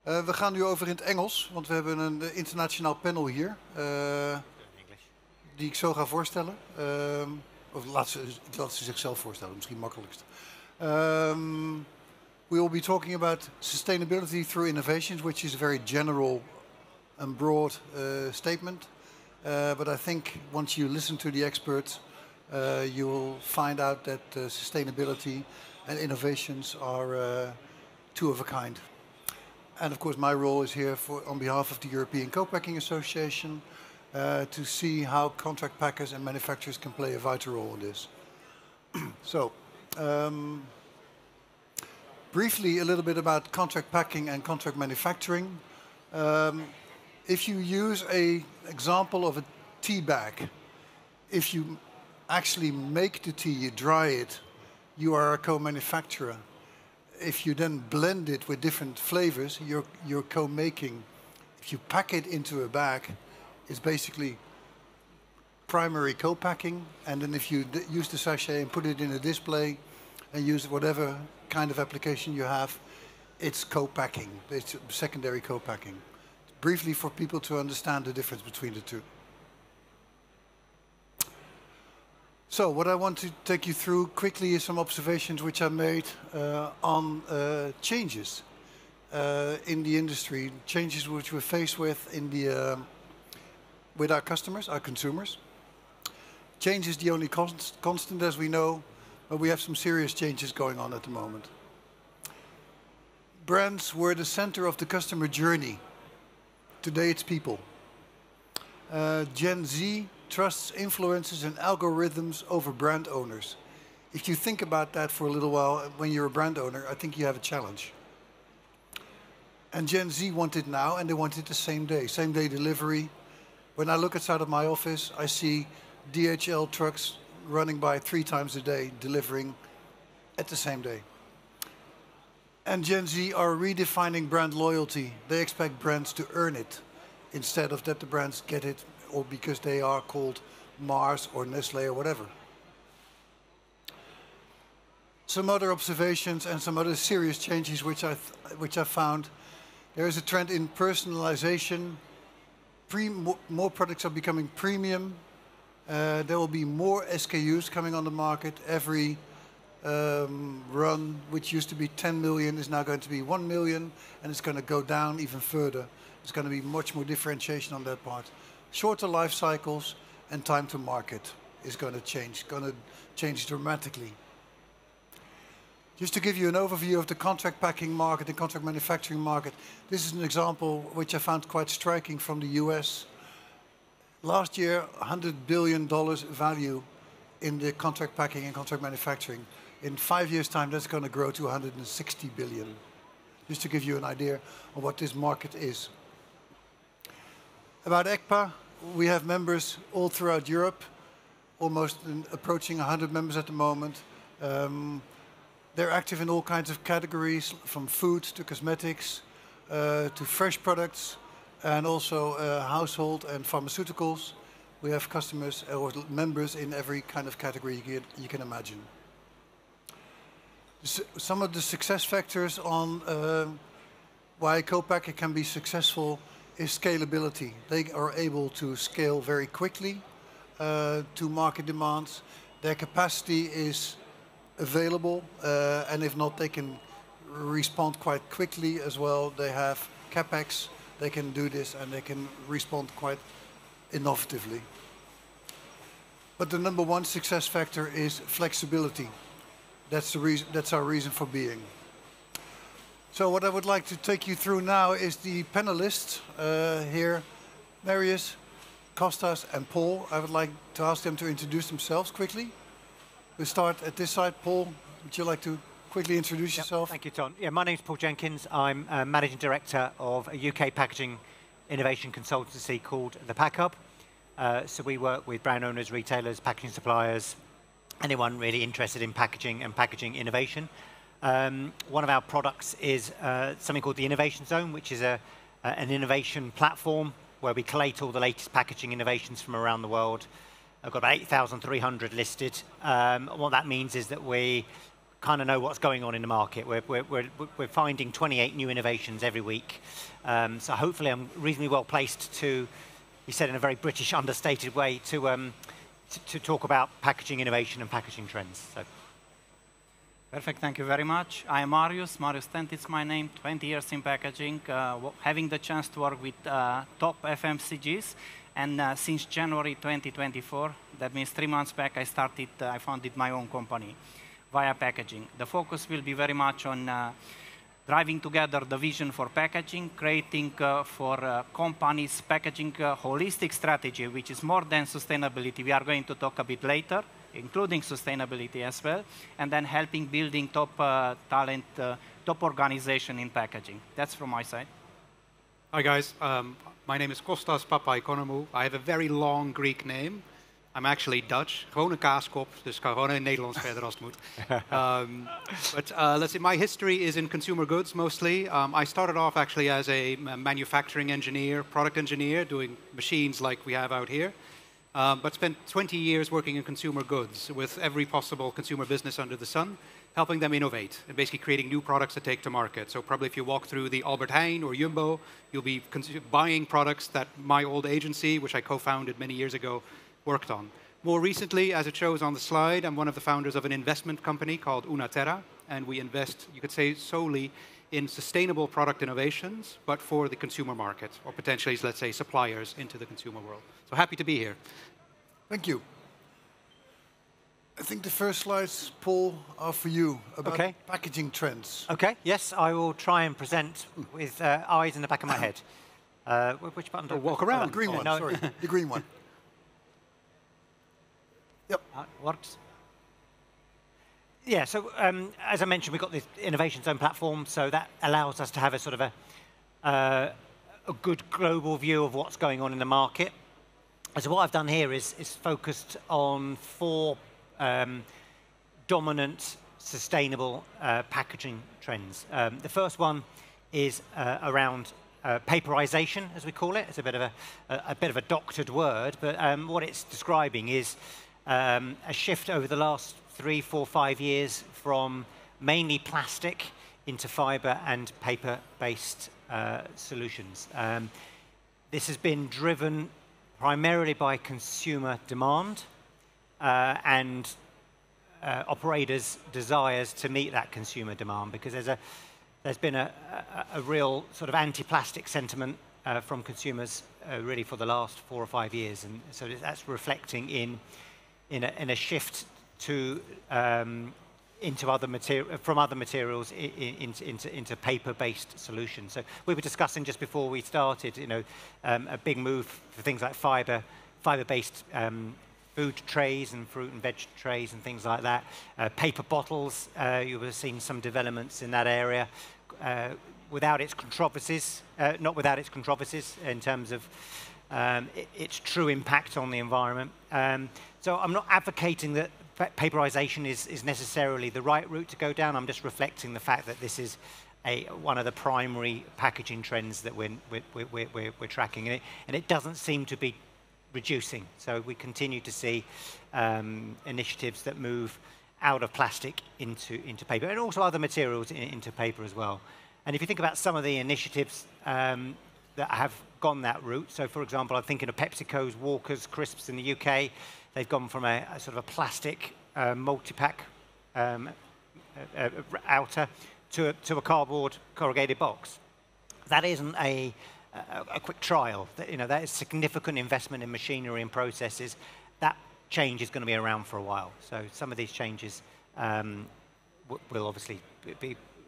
We gaan nu over in het Engels, want we hebben een internationaal panel hier. Die ik zo ga voorstellen. Of laat ze zichzelf voorstellen, misschien makkelijkst. We will be talking about sustainability through innovations, which is a very general and broad statement. But I think once you listen to the experts, you will find out that sustainability and innovations are two of a kind. And of course my role is here on behalf of the European Co-Packing Association to see how contract packers and manufacturers can play a vital role in this. So, briefly a little bit about contract packing and contract manufacturing. If you use an example of a tea bag, if you actually make the tea, you dry it, you are a co-manufacturer. If you then blend it with different flavors, you're co-making. If you pack it into a bag, it's basically primary co-packing. And then if you use the sachet and put it in a display and use whatever kind of application you have, it's co-packing. It's secondary co-packing. Briefly for people to understand the difference between the two. So what I want to take you through quickly is some observations which I made on changes in the industry, changes which we're faced with in the with our customers, our consumers. Change is the only constant, as we know, but we have some serious changes going on at the moment. Brands were the center of the customer journey. Today it's people. Gen Z trusts influencers and algorithms over brand owners. If you think about that for a little while, when you're a brand owner, I think you have a challenge. And Gen Z want it now, and they want it the same day delivery. When I look outside of my office, I see DHL trucks running by 3 times a day, delivering at the same day. And Gen Z are redefining brand loyalty. They expect brands to earn it, instead of that the brands get it or because they are called Mars or Nestlé or whatever. Some other observations and some other serious changes which I found. There is a trend in personalization. More products are becoming premium. There will be more SKUs coming on the market. Every run, which used to be 10 million, is now going to be 1 million, and it's going to go down even further. There's going to be much more differentiation on that part. Shorter life cycles and time to market is going to change dramatically. Just to give you an overview of the contract packing market, the contract manufacturing market, this is an example which I found quite striking from the US. Last year, $100 billion value in the contract packing and contract manufacturing. In 5 years' time, that's going to grow to 160 billion. Just to give you an idea of what this market is. About ECPA, we have members all throughout Europe, almost approaching 100 members at the moment. They're active in all kinds of categories, from food to cosmetics, to fresh products, and also household and pharmaceuticals. We have customers or members in every kind of category you can imagine. Some of the success factors on why co-packer can be successful is scalability. They are able to scale very quickly to market demands. Their capacity is available, and if not, they can respond quite quickly as well. They have capex, they can do this, and they can respond quite innovatively. But the number one success factor is flexibility. That's the reason. That's our reason for being. So what I would like to take you through now is the panelists here, Marius, Costas, and Paul. I would like to ask them to introduce themselves quickly. We'll start at this side. Paul, would you like to quickly introduce yourself? Thank you, Ton. Yeah, my name's Paul Jenkins. I'm Managing Director of a UK packaging innovation consultancy called ThePackHub. So we work with brand owners, retailers, packaging suppliers, anyone really interested in packaging and packaging innovation. One of our products is something called the Innovation Zone, which is an innovation platform where we collate all the latest packaging innovations from around the world. I've got about 8,300 listed. What that means is that we kind of know what's going on in the market. We're finding 28 new innovations every week. So hopefully I'm reasonably well placed to, he said in a very British understated way, to talk about packaging innovation and packaging trends. So. Perfect, thank you very much. I am Marius Tent is my name, 20 years in packaging, having the chance to work with top FMCGs. And since January 2024, that means 3 months back, I founded my own company via packaging. The focus will be very much on driving together the vision for packaging, creating for companies packaging holistic strategy, which is more than sustainability. We are going to talk a bit later, including sustainability as well, and then helping building top talent, top organization in packaging. That's from my side. Hi guys, my name is Costas Papaikonomou. I have a very long Greek name. I'm actually Dutch. Gewoon een kaaskop, dus kan gewoon in Nederlands verder als het moet. But let's see, my history is in consumer goods mostly. I started off actually as a manufacturing engineer, product engineer, doing machines like we have out here. But spent 20 years working in consumer goods with every possible consumer business under the sun, helping them innovate and basically creating new products to take to market. So probably if you walk through the Albert Heijn or Jumbo, you'll be buying products that my old agency, which I co-founded many years ago, worked on. More recently, as it shows on the slide, I'm one of the founders of an investment company called Unaterra, and we invest, you could say, solely in sustainable product innovations, but for the consumer market, or potentially, let's say, suppliers into the consumer world. So happy to be here. Thank you. I think the first slides, Paul, are for you about packaging trends. Okay, yes, I will try and present with eyes in the back of my head. Which button do I walk around? The green one, no. sorry, the green one. Yep. Works. Yeah, so as I mentioned, we've got this innovation zone platform, so that allows us to have a sort of a good global view of what's going on in the market. So what I've done here is focused on 4 dominant sustainable packaging trends. The first one is around paperization, as we call it. It's a bit of a doctored word, but what it's describing is a shift over the last 3, 4, 5 years from mainly plastic into fiber and paper-based solutions. This has been driven primarily by consumer demand and operators' desires to meet that consumer demand, because there's been a real sort of anti-plastic sentiment from consumers really for the last 4 or 5 years, and so that's reflecting in a shift to into other from other materials into paper-based solutions. So we were discussing just before we started, you know, a big move for things like fiber-based food trays and fruit and veg trays and things like that. Paper bottles, you would have seen some developments in that area. Without its controversies, not without its controversies in terms of its true impact on the environment. So I'm not advocating that paperization is necessarily the right route to go down. I'm just reflecting the fact that this is one of the primary packaging trends that we're tracking, and it doesn't seem to be reducing. So we continue to see initiatives that move out of plastic into paper, and also other materials into paper as well. And if you think about some of the initiatives that have gone that route, so for example, I'm thinking of PepsiCo's Walker's Crisps in the UK. They've gone from a sort of a plastic multi-pack outer to a cardboard corrugated box. That isn't a quick trial. You know, that is significant investment in machinery and processes. That change is going to be around for a while. So some of these changes will obviously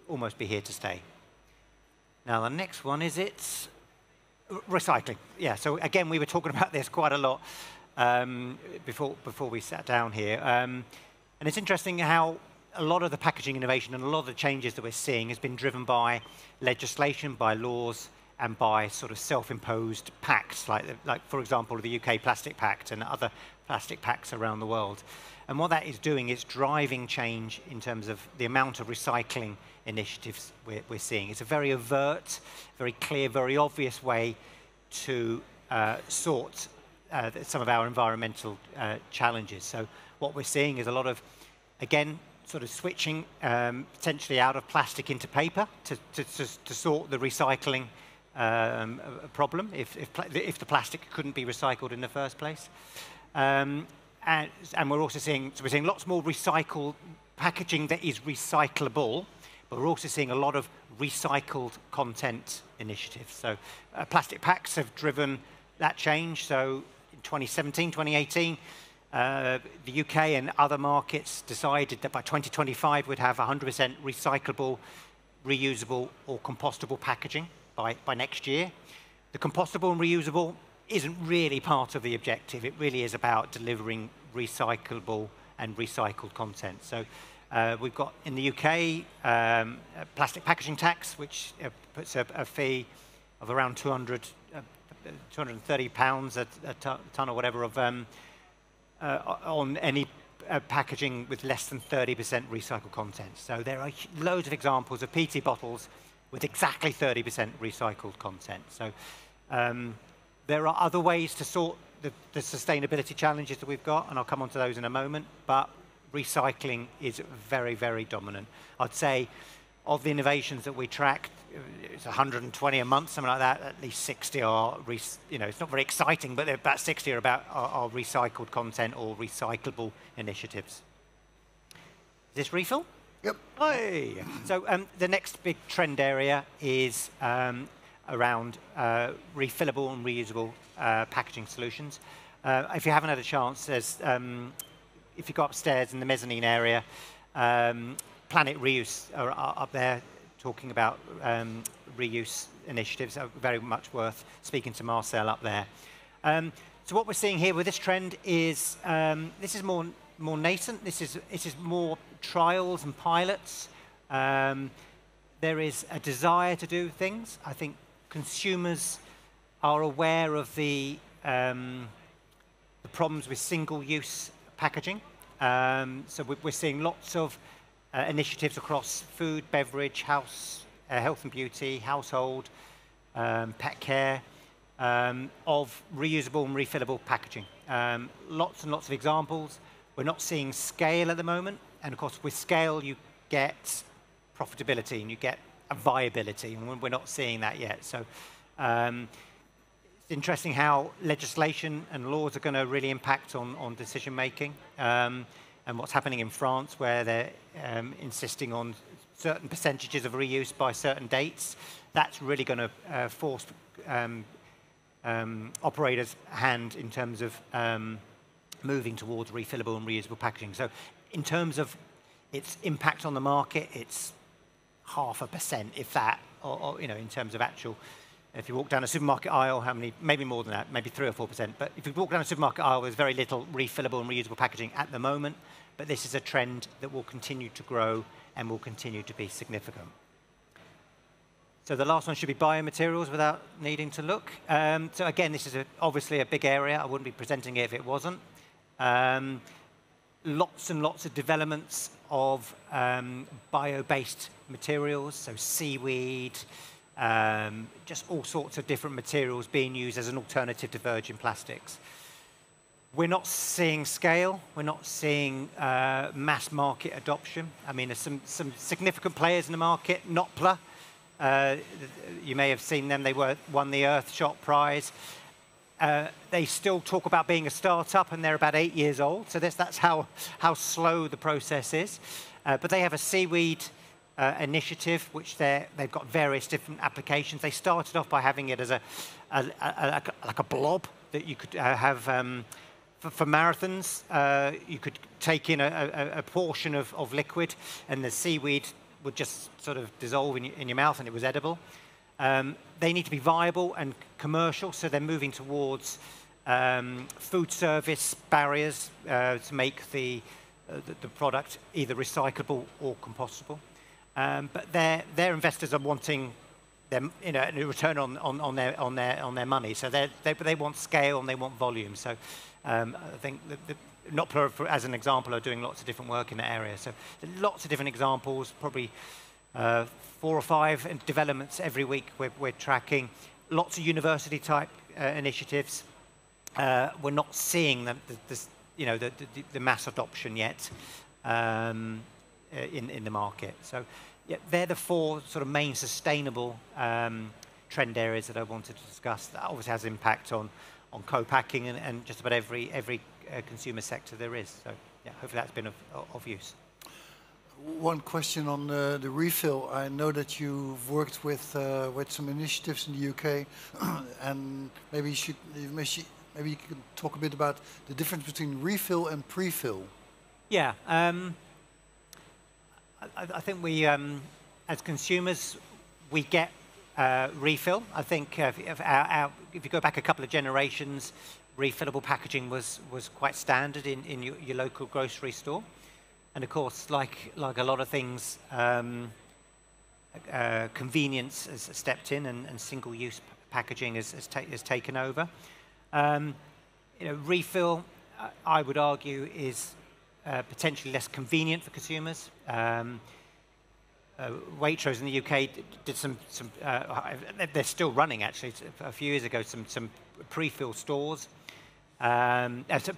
almost be here to stay. Now the next one is recycling. Yeah. So again, we were talking about this quite a lot before we sat down here, and it's interesting how a lot of the packaging innovation and a lot of the changes that we're seeing has been driven by legislation, by laws, and by sort of self-imposed pacts, like for example the UK Plastic Pact and other plastic pacts around the world. And what that is doing is driving change in terms of the amount of recycling initiatives we're seeing. It's a very overt, very clear, very obvious way to sort some of our environmental challenges. So what we're seeing is a lot of, again, sort of switching potentially out of plastic into paper to sort the recycling problem if the plastic couldn't be recycled in the first place. And we're also seeing, so we're seeing lots more recycled packaging that is recyclable, but we're also seeing a lot of recycled content initiatives. So plastic packs have driven that change. So in 2017, 2018, the UK and other markets decided that by 2025 we'd have 100% recyclable, reusable or compostable packaging by next year. The compostable and reusable isn't really part of the objective. It really is about delivering recyclable and recycled content. So we've got in the UK a plastic packaging tax, which puts a fee of around £230 a ton or whatever of on any packaging with less than 30% recycled content. So there are loads of examples of PET bottles with exactly 30% recycled content. So there are other ways to sort the sustainability challenges that we've got, and I'll come on to those in a moment, but recycling is very, very dominant. I'd say of the innovations that we track, it's 120 a month, something like that, at least 60 are, it's not very exciting, but about 60 are about our recycled content or recyclable initiatives. Is this refill? Yep. Hey. So the next big trend area is around refillable and reusable packaging solutions. If you haven't had a chance, there's, if you go upstairs in the mezzanine area, Planet Reuse are up there talking about reuse initiatives. Very much worth speaking to Marcel up there. So what we're seeing here with this trend is, this is more nascent. This is more trials and pilots. There is a desire to do things. I think consumers are aware of the problems with single-use packaging. So we're seeing lots of initiatives across food, beverage, health and beauty, household, pet care, of reusable and refillable packaging. Lots and lots of examples. We're not seeing scale at the moment, and of course with scale you get profitability and you get a viability, and we're not seeing that yet. So it's interesting how legislation and laws are going to really impact on decision making, and what's happening in France, where they're insisting on certain percentages of reuse by certain dates. That's really going to force operators' hand in terms of moving towards refillable and reusable packaging. So in terms of its impact on the market, it's 0.5%, if that, or in terms of actual. If you walk down a supermarket aisle, how many? Maybe more than that, maybe 3 or 4%. But if you walk down a supermarket aisle, there's very little refillable and reusable packaging at the moment. But this is a trend that will continue to grow and will continue to be significant. So the last one should be biomaterials without needing to look. So again, this is obviously a big area. I wouldn't be presenting it if it wasn't. Lots and lots of developments of bio-based materials, so seaweed, just all sorts of different materials being used as an alternative to virgin plastics. We're not seeing scale. We're not seeing mass market adoption. I mean, there's some significant players in the market. Nopla, you may have seen them. They won the Earthshot Prize. They still talk about being a startup, and they're about 8 years old. So that's how slow the process is. But they have a seaweed initiative, which they've got various different applications. They started off by having it as like a blob that you could have for marathons. You could take in a portion of liquid, and the seaweed would just sort of dissolve in your mouth, and it was edible. They need to be viable and commercial, so they're moving towards food service barriers to make the product either recyclable or compostable. But their investors are wanting them, a return on their money. So they want scale and they want volume. So I think Nopla, as an example, are doing lots of different work in that area. So lots of different examples, probably 4 or 5 developments every week we're tracking. Lots of university-type initiatives. We're not seeing the mass adoption yet. in the market. So yeah, they're the four sort of main sustainable trend areas that I wanted to discuss. That obviously has impact on co-packing and just about every consumer sector there is. So yeah, hopefully that's been of use. One question on the refill. I know that you've worked with some initiatives in the UK, and maybe you could talk a bit about the difference between refill and pre-fill. Yeah, I think we, as consumers, we get refill. I think if you go back a couple of generations, refillable packaging was quite standard in your local grocery store. And of course, like a lot of things, convenience has stepped in, and single-use packaging has taken over. Refill, I would argue, is potentially less convenient for consumers. Waitrose in the UK did some they're still running actually, a few years ago, some pre-fill stores. It's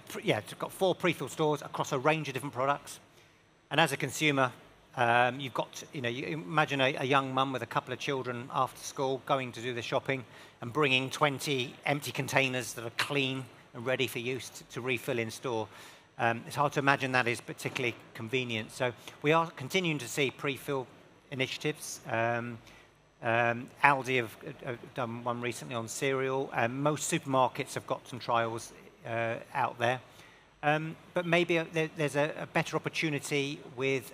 got 4 pre-fill stores across a range of different products. And as a consumer, you've got, you imagine a young mum with a couple of children after school going to do the shopping and bringing 20 empty containers that are clean and ready for use to refill in store. It's hard to imagine that is particularly convenient. So we are continuing to see pre-fill initiatives. Aldi have done one recently on cereal. Most supermarkets have got some trials out there. But maybe there's a better opportunity with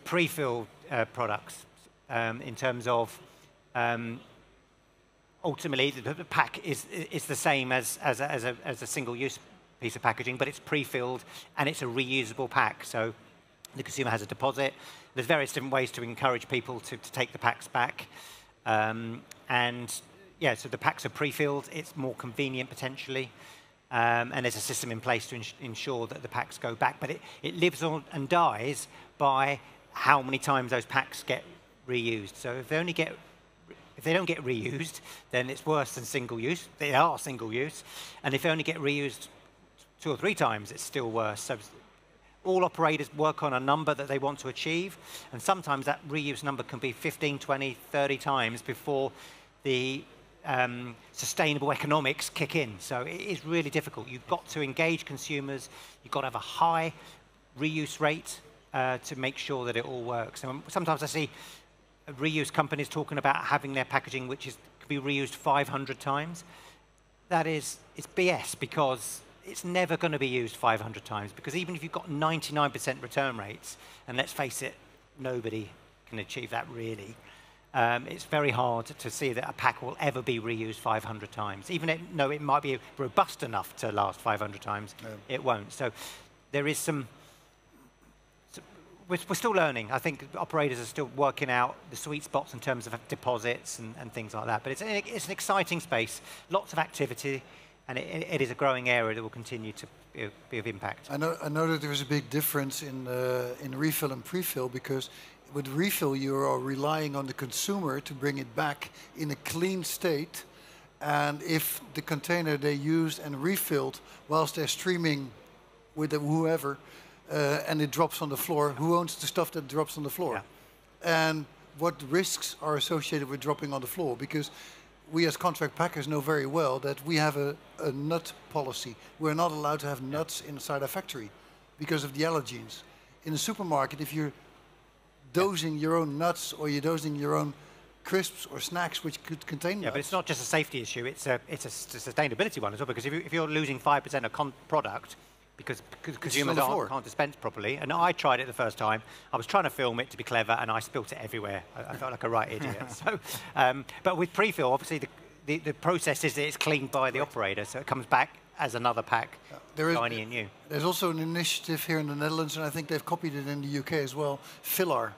pre-filled products in terms of ultimately the pack is the same as a single-use piece of packaging, but it's pre-filled and it's a reusable pack. So the consumer has a deposit. There's various different ways to encourage people to take the packs back. And yeah, so the packs are pre-filled. It's more convenient potentially. And there's a system in place to ensure that the packs go back. But it lives on and dies by how many times those packs get reused. So if they don't get reused, then it's worse than single use. They are single use. And if they only get reused 2 or 3 times, it's still worse. So all operators work on a number that they want to achieve. And sometimes that reuse number can be 15, 20, 30 times before the sustainable economics kick in. So it is really difficult. You've got to engage consumers. You've got to have a high reuse rate to make sure that it all works. And sometimes I see reuse companies talking about having their packaging which can be reused 500 times. It's BS, because it's never going to be used 500 times, because even if you've got 99% return rates, and let's face it, nobody can achieve that really. It's very hard to see that a pack will ever be reused 500 times. Even though it might be robust enough to last 500 times, it won't. So there is we're still learning. I think operators are still working out the sweet spots in terms of deposits and things like that. But it's an exciting space, lots of activity, and it is a growing area that will continue to be of impact. I know that there is a big difference in refill and pre-fill, because with refill, you are relying on the consumer to bring it back in a clean state. And if the container they used and refilled whilst they're streaming with whoever, and it drops on the floor, who owns the stuff that drops on the floor? Yeah. And what risks are associated with dropping on the floor? Because we as contract packers know very well that we have a nut policy. We're not allowed to have nuts inside our factory because of the allergens. In a supermarket, if you're dosing your own nuts, or you're dosing your own crisps or snacks which could contain nuts. But it's not just a safety issue, it's a sustainability one as well, because if you're losing 5% of product because consumers can't dispense properly, and I tried it the first time, I was trying to film it to be clever and I spilt it everywhere. I felt like a right idiot. So, but with pre-fill, obviously the process is that it's cleaned by the operator, so it comes back as another pack, shiny and new. There's also an initiative here in the Netherlands, and I think they've copied it in the UK as well, Fillar.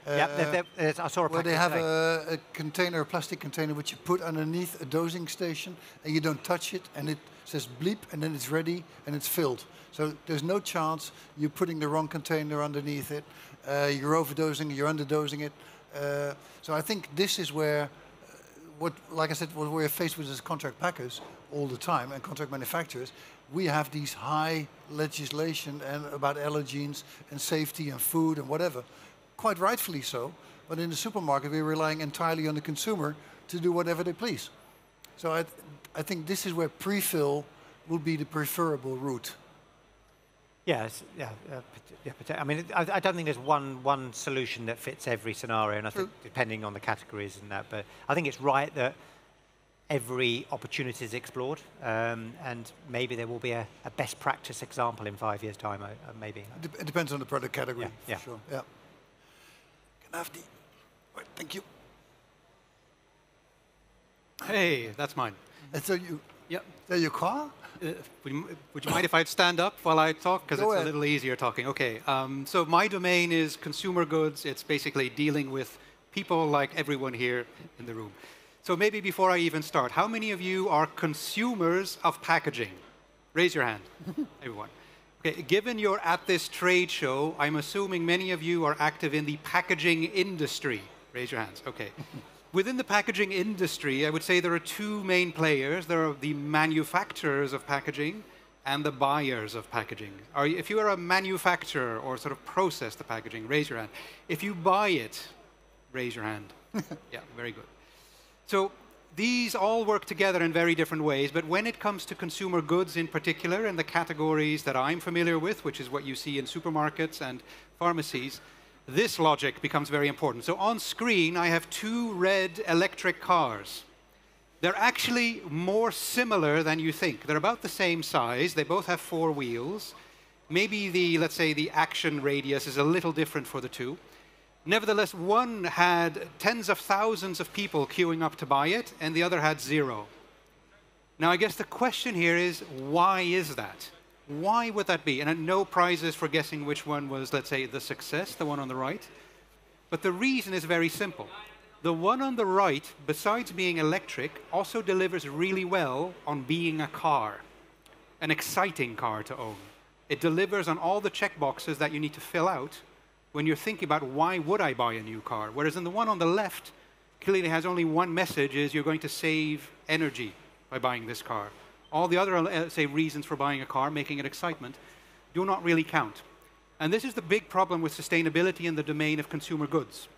I saw a where they have a container, a plastic container, which you put underneath a dosing station, and you don't touch it, and it says bleep, and then it's ready, and it's filled. So there's no chance you're putting the wrong container underneath it, you're overdosing, you're underdosing it. So I think this is where like I said, what we're faced with as contract packers all the time and contract manufacturers, we have these high legislation and about allergens and safety and food and whatever, quite rightfully so. But in the supermarket, we're relying entirely on the consumer to do whatever they please. So I think this is where pre-fill would be the preferable route. Yes, I mean, I don't think there's one solution that fits every scenario, and I think depending on the categories and that. But I think it's right that every opportunity is explored, and maybe there will be a best practice example in 5 years' time, maybe. It depends on the product category, yeah. for sure. Yeah. Can I have the? Right, thank you. Hey, that's mine. And so you. Yep. Is that your car? Would you mind if I'd stand up while I talk? Because it's a little easier talking. Okay. So my domain is consumer goods. It's basically dealing with people like everyone here in the room. So maybe before I even start, how many of you are consumers of packaging? Raise your hand, everyone. Okay. Given you're at this trade show, I'm assuming many of you are active in the packaging industry. Raise your hands. Okay. Within the packaging industry, I would say there are two main players. There are the manufacturers of packaging and the buyers of packaging. If you are a manufacturer or sort of process the packaging, raise your hand. If you buy it, raise your hand. Yeah, very good. So these all work together in very different ways, but when it comes to consumer goods in particular and the categories that I'm familiar with, which is what you see in supermarkets and pharmacies, this logic becomes very important. So on screen, I have two red electric cars. They're actually more similar than you think. They're about the same size. They both have 4 wheels. Maybe the, let's say, the action radius is a little different for the two. Nevertheless, one had tens of thousands of people queuing up to buy it, and the other had 0. Now, I guess the question here is, why is that? Why would that be? And no prizes for guessing which one was, let's say, the success, the one on the right. But the reason is very simple. The one on the right, besides being electric, also delivers really well on being a car, an exciting car to own. It delivers on all the checkboxes that you need to fill out when you're thinking about why would I buy a new car. Whereas in the one on the left, clearly has only one message, is you're going to save energy by buying this car. All the other, say, reasons for buying a car, making it excitement, do not really count. And this is the big problem with sustainability in the domain of consumer goods.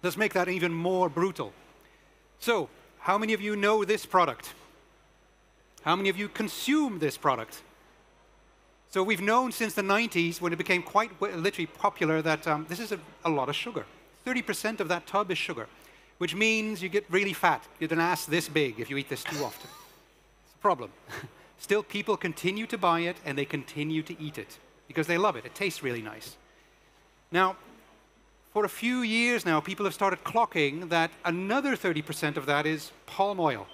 Let's make that even more brutal. So, how many of you know this product? How many of you consume this product? So we've known since the 90s, when it became quite literally popular, that this is a lot of sugar. 30% of that tub is sugar, which means you get really fat. You get an ass this big if you eat this too often. Problem. Still, people continue to buy it and they continue to eat it because they love it. It tastes really nice. Now, for a few years now, people have started clocking that another 30% of that is palm oil.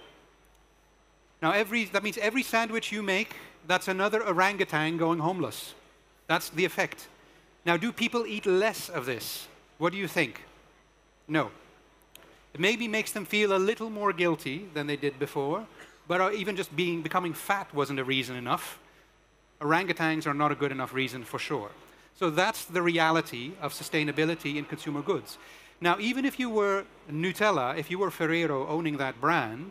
Now, that means every sandwich you make, that's another orangutan going homeless. That's the effect. Now, do people eat less of this? What do you think? No. It maybe makes them feel a little more guilty than they did before. But even just becoming fat wasn't a reason enough. Orangutans are not a good enough reason for sure. So that's the reality of sustainability in consumer goods. Now, even if you were Nutella, if you were Ferrero owning that brand,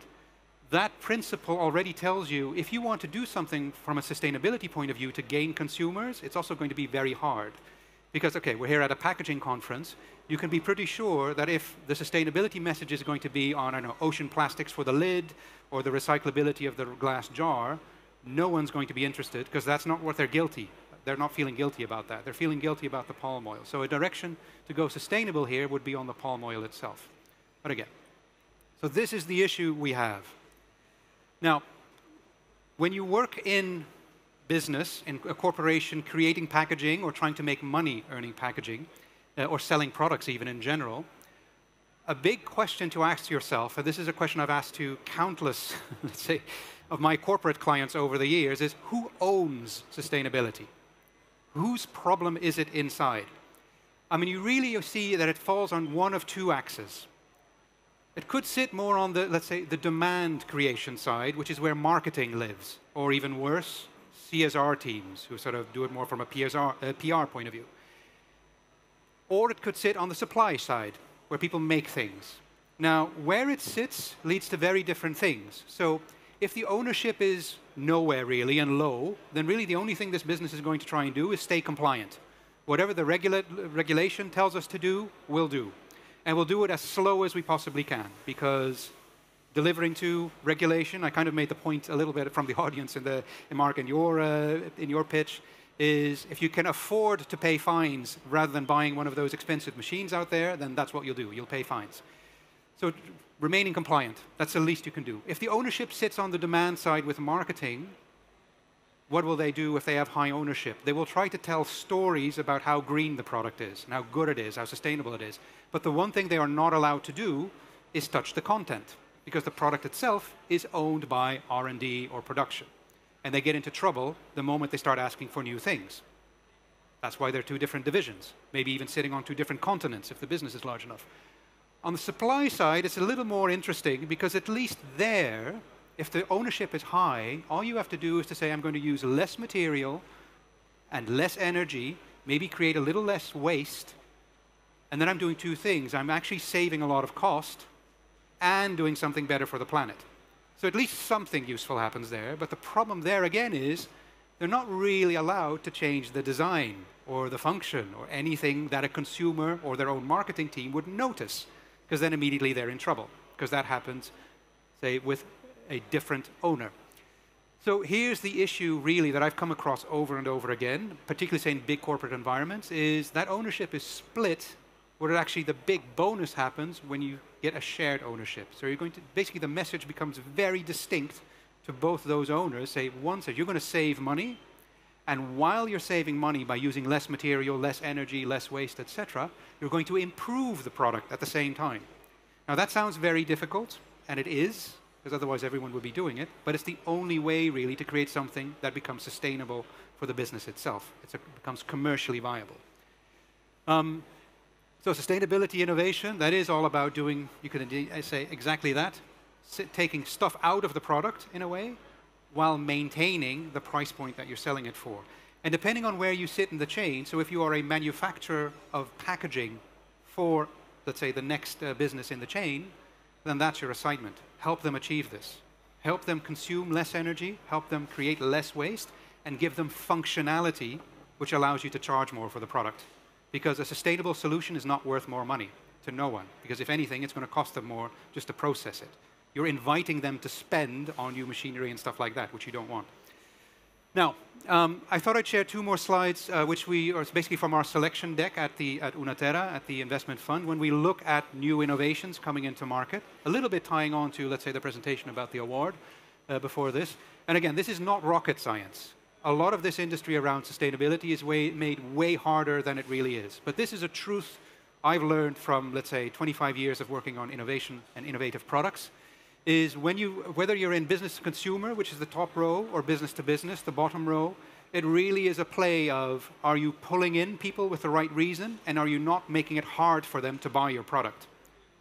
that principle already tells you if you want to do something from a sustainability point of view to gain consumers, it's also going to be very hard. Because, okay, we're here at a packaging conference. You can be pretty sure that if the sustainability message is going to be on, I don't know, ocean plastics for the lid or the recyclability of the glass jar, no one's going to be interested because that's not what they're not feeling guilty about that. They're feeling guilty about the palm oil. So a direction to go sustainable here would be on the palm oil itself. But again, so this is the issue we have. Now, when you work in business, in a corporation, creating packaging or trying to make money earning packaging, or selling products even in general, a big question to ask yourself, and this is a question I've asked to countless, let's say, of my corporate clients over the years, is who owns sustainability? Whose problem is it inside? I mean, you really see that it falls on one of two axes. It could sit more on the, let's say, the demand creation side, which is where marketing lives, or even worse, CSR teams, who sort of do it more from a PR point of view. Or it could sit on the supply side, where people make things. Now, where it sits leads to very different things. So if the ownership is nowhere really and low, then really the only thing this business is going to try and do is stay compliant. Whatever the regulation tells us to do, we'll do. And we'll do it as slow as we possibly can, because delivering to regulation, I kind of made the point a little bit from the audience in Mark, in your pitch, is if you can afford to pay fines rather than buying one of those expensive machines out there, then that's what you'll do. You'll pay fines. So remaining compliant, that's the least you can do. If the ownership sits on the demand side with marketing, what will they do if they have high ownership? They will try to tell stories about how green the product is, and how good it is, how sustainable it is. But the one thing they are not allowed to do is touch the content, because the product itself is owned by R&D or production. And they get into trouble the moment they start asking for new things. That's why they're two different divisions, maybe even sitting on two different continents if the business is large enough. On the supply side, it's a little more interesting, because at least there, if the ownership is high, all you have to do is to say, I'm going to use less material and less energy, maybe create a little less waste, and then I'm doing two things. I'm actually saving a lot of cost and doing something better for the planet. So at least something useful happens there, but the problem there again is they're not really allowed to change the design or the function or anything that a consumer or their own marketing team would notice, because then immediately they're in trouble, because that happens, say, with a different owner. So here's the issue really that I've come across over and over again, particularly say in big corporate environments, is that ownership is split, where actually the big bonus happens when you get a shared ownership. So you're going to, basically the message becomes very distinct to both those owners. Say, one says you're going to save money, and while you're saving money by using less material, less energy, less waste, etc., you're going to improve the product at the same time. Now that sounds very difficult, and it is, because otherwise everyone would be doing it, but it's the only way really to create something that becomes sustainable for the business itself. It becomes commercially viable. So sustainability innovation, that is all about doing, you could say exactly that, taking stuff out of the product in a way, while maintaining the price point that you're selling it for. And depending on where you sit in the chain, so if you are a manufacturer of packaging for, let's say, the next business in the chain, then that's your assignment. Help them achieve this. Help them consume less energy, help them create less waste, and give them functionality which allows you to charge more for the product. Because a sustainable solution is not worth more money to no one. Because if anything, it's going to cost them more just to process it. You're inviting them to spend on new machinery and stuff like that, which you don't want. Now, I thought I'd share two more slides, which are basically from our selection deck at Unaterra, at the investment fund, when we look at new innovations coming into market. A little bit tying on to, let's say, the presentation about the award before this. And again, this is not rocket science. A lot of this industry around sustainability is made way harder than it really is. But this is a truth I've learned from, let's say, 25 years of working on innovation and innovative products, is whether you're in business to consumer, which is the top row, or business to business, the bottom row, it really is a play of, are you pulling in people with the right reason, and are you not making it hard for them to buy your product?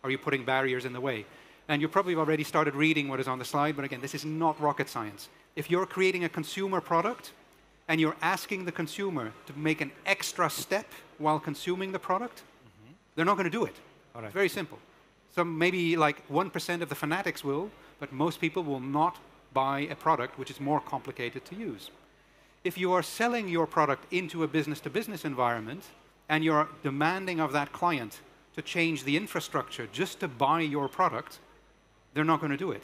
Are you putting barriers in the way? And you probably already started reading what is on the slide, but again, this is not rocket science. If you're creating a consumer product, and you're asking the consumer to make an extra step while consuming the product, they're not going to do it. All right. It's very simple. Some maybe like 1% of the fanatics will, but most people will not buy a product which is more complicated to use. If you are selling your product into a business-to-business environment, and you're demanding of that client to change the infrastructure just to buy your product, they're not going to do it.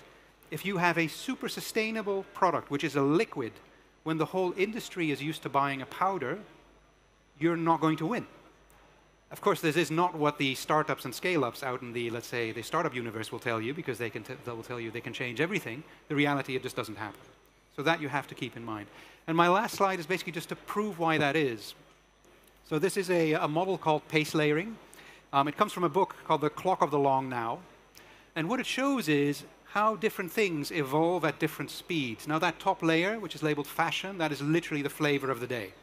If you have a super sustainable product, which is a liquid, when the whole industry is used to buying a powder, you're not going to win. Of course, this is not what the startups and scale-ups out in the, let's say, the startup universe will tell you, because they will tell you they can change everything. The reality, it just doesn't happen. So that you have to keep in mind. And my last slide is basically just to prove why that is. So this is a model called pace layering. It comes from a book called The Clock of the Long Now. And what it shows is how different things evolve at different speeds. Now that top layer, which is labeled fashion, that is literally the flavor of the day.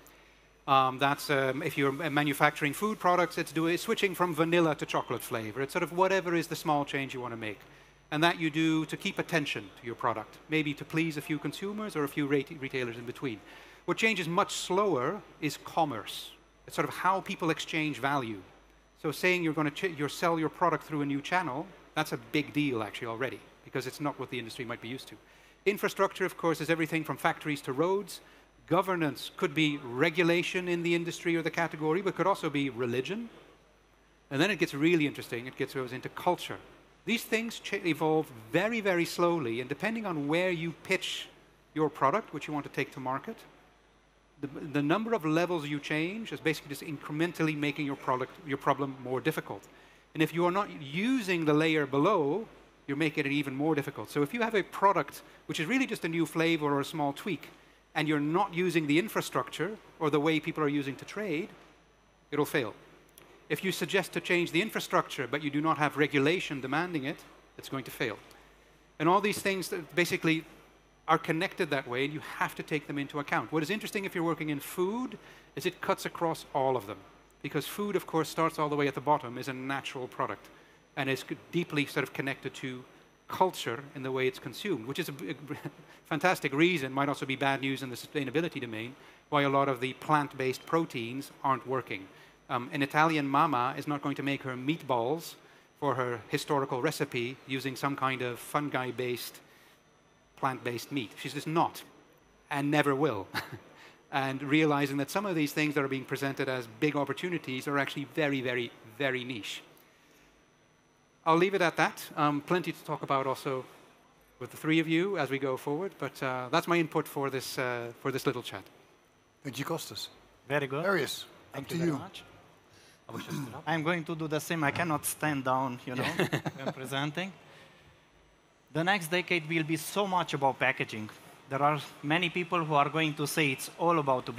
That's if you're manufacturing food products, it's switching from vanilla to chocolate flavor. It's sort of whatever is the small change you want to make. And that you do to keep attention to your product, maybe to please a few consumers or a few retailers in between. What changes much slower is commerce. It's sort of how people exchange value. So saying you're going to sell your product through a new channel That's a big deal, actually, already, because it's not what the industry might be used to. Infrastructure, of course, is everything from factories to roads. Governance could be regulation in the industry or the category, but could also be religion. And then it gets really interesting. It goes into culture. These things evolve very, very slowly, and depending on where you pitch your product, which you want to take to market, the number of levels you change is basically just incrementally making your problem more difficult. And if you are not using the layer below, you're making it even more difficult. So if you have a product which is really just a new flavor or a small tweak, and you're not using the infrastructure or the way people are using to trade, it'll fail. If you suggest to change the infrastructure, but you do not have regulation demanding it, it's going to fail. And all these things that basically are connected that way, and you have to take them into account. What is interesting if you're working in food is it cuts across all of them. Because food, of course, starts all the way at the bottom, is a natural product, and is deeply sort of connected to culture in the way it's consumed, which is a fantastic reason, might also be bad news in the sustainability domain, why a lot of the plant-based proteins aren't working. An Italian mama is not going to make her meatballs for her historical recipe using some kind of fungi-based, plant-based meat. She's just not, and never will. And realizing that some of these things that are being presented as big opportunities are actually very, very, very niche. I'll leave it at that. Plenty to talk about also with the three of you as we go forward, but that's my input for this little chat. Thank you, Costas. Very good. Marius, Thank up you to very you. much. I'm going to do the same. I cannot stand down, you know, when presenting. The next decade will be so much about packaging. There are many people who are going to say it's all about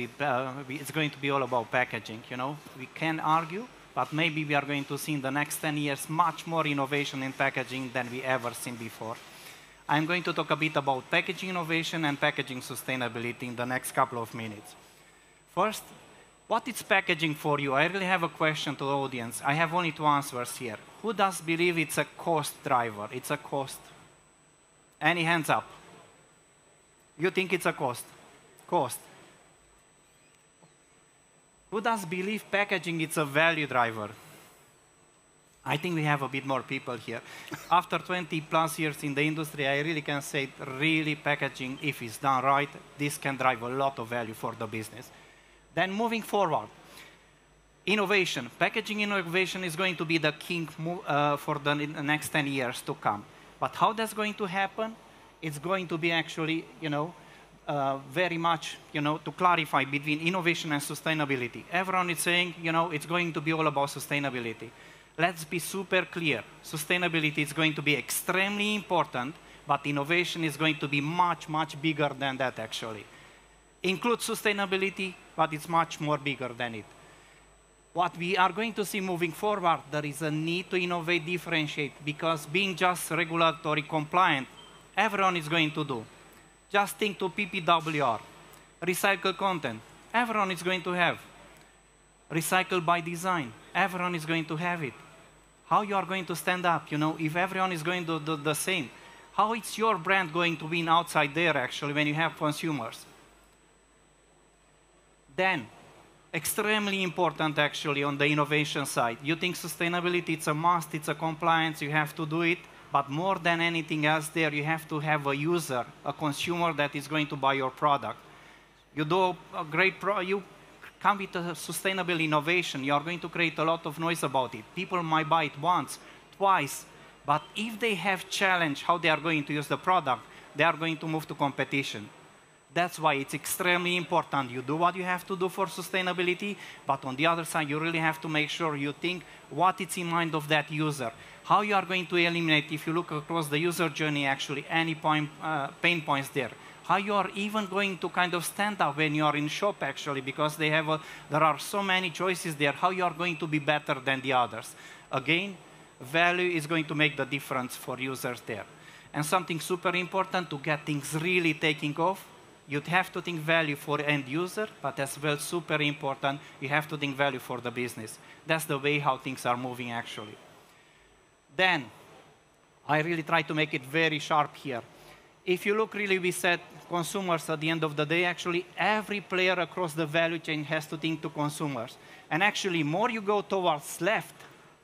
it's going to be all about packaging. You know, we can argue, but maybe we are going to see in the next 10 years much more innovation in packaging than we ever seen before. I'm going to talk a bit about packaging innovation and packaging sustainability in the next couple of minutes. First, what is packaging for you? I really have a question to the audience. I have only two answers here. Who does believe it's a cost driver? It's a cost. Any hands up? You think it's a cost? Cost. Who does believe packaging is a value driver? I think we have a bit more people here. After 20 plus years in the industry, I really can say really packaging, if it's done right, this can drive a lot of value for the business. Then moving forward, innovation. Packaging innovation is going to be the king for the next 10 years to come. But how that's going to happen? It's going to be actually, you know, very much, you know, to clarify between innovation and sustainability. Everyone is saying, you know, it's going to be all about sustainability. Let's be super clear. Sustainability is going to be extremely important, but innovation is going to be much, much bigger than that, actually. Includes sustainability, but it's much more bigger than it. What we are going to see moving forward, there is a need to innovate, differentiate, because being just regulatory compliant, everyone is going to do. Just think to PPWR, recycled content, everyone is going to have. Recycle by design, everyone is going to have it. How you are going to stand up, you know, if everyone is going to do the same? How is your brand going to win outside there, actually, when you have consumers? Then, extremely important, actually, on the innovation side. You think sustainability, it's a must, it's a compliance, you have to do it. But more than anything else there, you have to have a user, a consumer that is going to buy your product. You do a great you come with a sustainable innovation, you are going to create a lot of noise about it. People might buy it once, twice, but if they have challenge how they are going to use the product, they are going to move to competition. That's why it's extremely important. You do what you have to do for sustainability, but on the other side, you really have to make sure you think what is in mind of that user. How you are going to eliminate, if you look across the user journey, actually, any pain points there. How you are even going to kind of stand out when you are in shop, actually, because they have there are so many choices there. How you are going to be better than the others. Again, value is going to make the difference for users there. And something super important to get things really taking off, you'd have to think value for end user, but as well, super important, you have to think value for the business. That's the way how things are moving, actually. Then, I really try to make it very sharp here. If you look really, we said consumers at the end of the day, actually, every player across the value chain has to think to consumers. And actually, more you go towards left,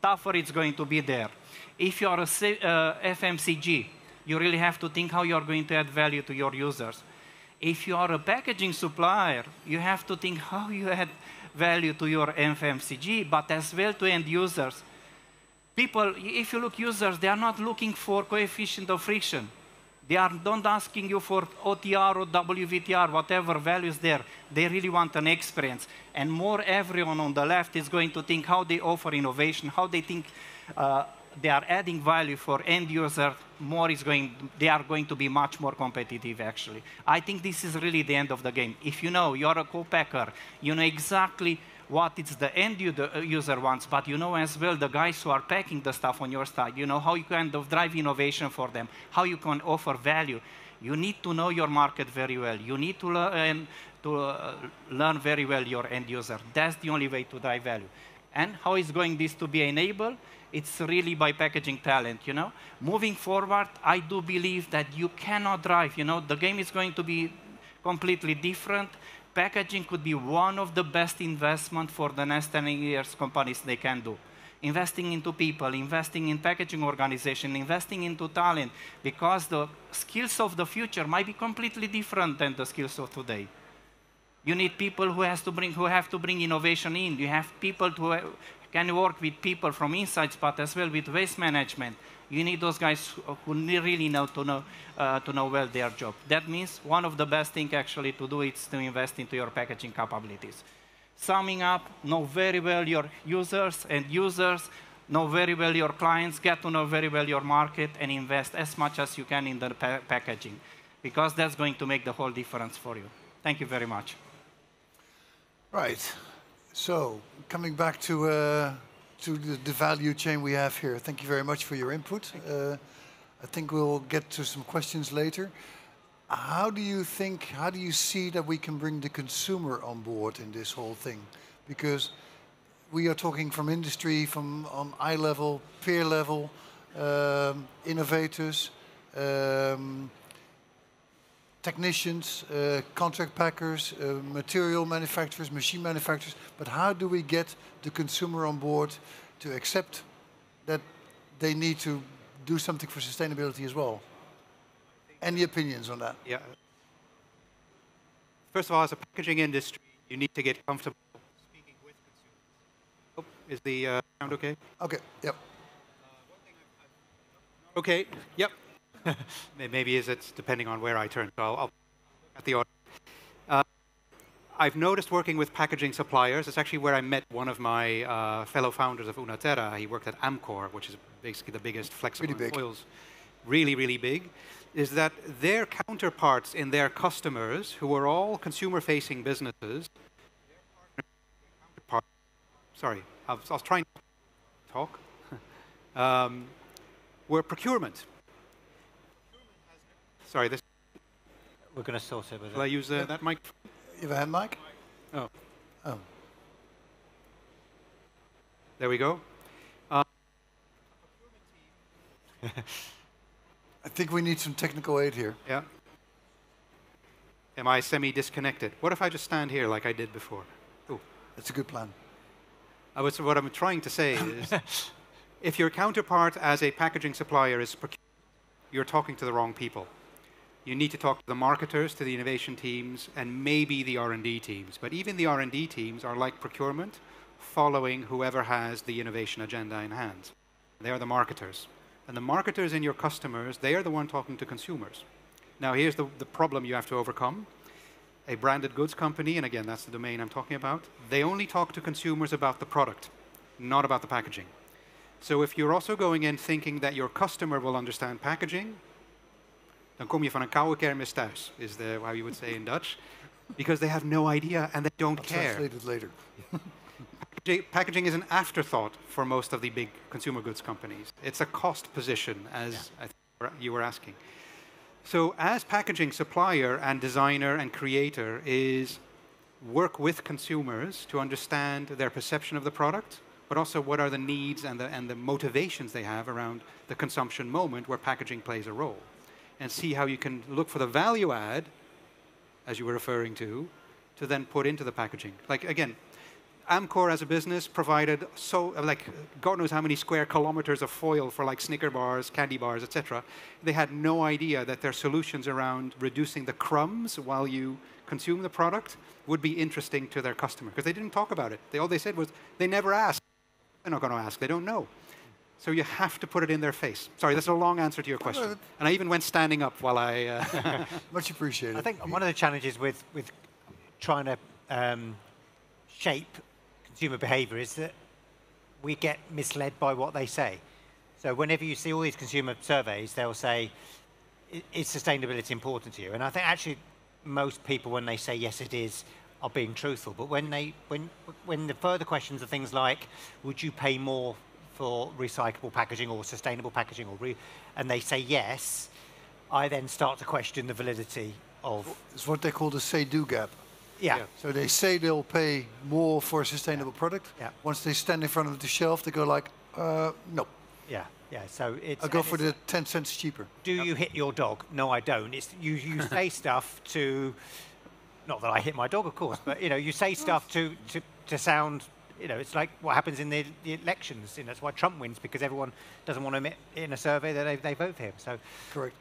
tougher it's going to be there. If you are a FMCG, you really have to think how you are going to add value to your users. If you are a packaging supplier, you have to think how you add value to your FMCG, but as well to end users. People, if you look users, they are not looking for coefficient of friction. They are not asking you for OTR or WVTR, whatever values there. They really want an experience. And more everyone on the left is going to think how they offer innovation, how they think they are adding value for end user. They are going to be much more competitive, actually. I think this is really the end of the game. If you know you're a co-packer, you know exactly what it's the end user wants, but you know as well the guys who are packing the stuff on your side. You know how you kind of drive innovation for them, how you can offer value. You need to know your market very well. You need to learn very well your end user. That's the only way to drive value. And how is going this to be enabled? It's really by packaging talent, you know. Moving forward, I do believe that you cannot drive, you know, the game is going to be completely different. Packaging could be one of the best investments for the next 10 years companies they can do. Investing into people, investing in packaging organization, investing into talent, because the skills of the future might be completely different than the skills of today. You need people who have to bring innovation in. You have people who can work with people from insights, but as well with waste management. You need those guys who really know to know well their job. That means one of the best things actually to do is to invest into your packaging capabilities. Summing up, know very well your users and users, know very well your clients, get to know very well your market, and invest as much as you can in the packaging, because that's going to make the whole difference for you. Thank you very much. Right. So, coming back to the value chain we have here. Thank you very much for your input. I think we'll get to some questions later. How do you see that we can bring the consumer on board in this whole thing? Because we are talking from industry, from on eye level, peer level, innovators, technicians, contract packers, material manufacturers, machine manufacturers. But how do we get the consumer on board to accept that they need to do something for sustainability as well? Any opinions on that? Yeah. First of all, as a packaging industry, you need to get comfortable speaking with consumers. Oh, is the sound okay? Okay, yep. Okay, yep. Maybe it's depending on where I turn. So I'll at the audio. I've noticed working with packaging suppliers. It's actually where I met one of my fellow founders of Unaterra. He worked at Amcor, which is basically the biggest flexible foils. Really, really big. Is that their counterparts in their customers, who are all consumer-facing businesses, sorry, I was trying to talk, were procurement. Sorry, this. We're going to sort it with it. Will I use that mic? You have a hand mic? Oh. Oh. There we go. I think we need some technical aid here. Yeah. Am I semi-disconnected? What if I just stand here like I did before? Ooh. That's a good plan. What I'm trying to say is, if your counterpart as a packaging supplier is procurement, you're talking to the wrong people. You need to talk to the marketers, to the innovation teams, and maybe the R&D teams. But even the R&D teams are like procurement, following whoever has the innovation agenda in hand. They are the marketers. And the marketers in your customers, they are the one talking to consumers. Now, here's the problem you have to overcome. A branded goods company, and again, that's the domain I'm talking about, they only talk to consumers about the product, not about the packaging. So if you're also going in thinking that your customer will understand packaging, dan kom je van een koude kermis thuis, is how you would say in Dutch, because they have no idea and they don't care. Translate it later. Packaging is an afterthought for most of the big consumer goods companies. It's a cost position, as I think you were asking. So as packaging supplier and designer and creator is work with consumers to understand their perception of the product, but also what are the needs and the motivations they have around the consumption moment where packaging plays a role. And see how you can look for the value add, as you were referring to then put into the packaging. Like, again, Amcor as a business provided like God knows how many square kilometers of foil for like Snicker bars, candy bars, etc. They had no idea that their solutions around reducing the crumbs while you consume the product would be interesting to their customer, because they didn't talk about it. All they said was they never asked. They're not going to ask. They don't know. So you have to put it in their face. Sorry, that's a long answer to your question. And I even went standing up while I... Much appreciated. I think one of the challenges with trying to shape consumer behavior is that we get misled by what they say. So whenever you see all these consumer surveys, they'll say, is sustainability important to you? And I think actually most people, when they say yes it is, are being truthful. But when the further questions are things like, would you pay more for recyclable packaging or sustainable packaging, and they say yes, I then start to question the validity of... It's what they call the say-do gap. Yeah. So they say they'll pay more for a sustainable product. Yeah. Once they stand in front of the shelf, they go like, no. Yeah, yeah. So it's... I'll go for the 10 cents cheaper. Do you hit your dog? No, I don't. It's you say stuff to... Not that I hit my dog, of course, but you say stuff to sound... it's like what happens in the elections. That's why Trump wins, because everyone doesn't want to admit in a survey that they vote for him. So, correct.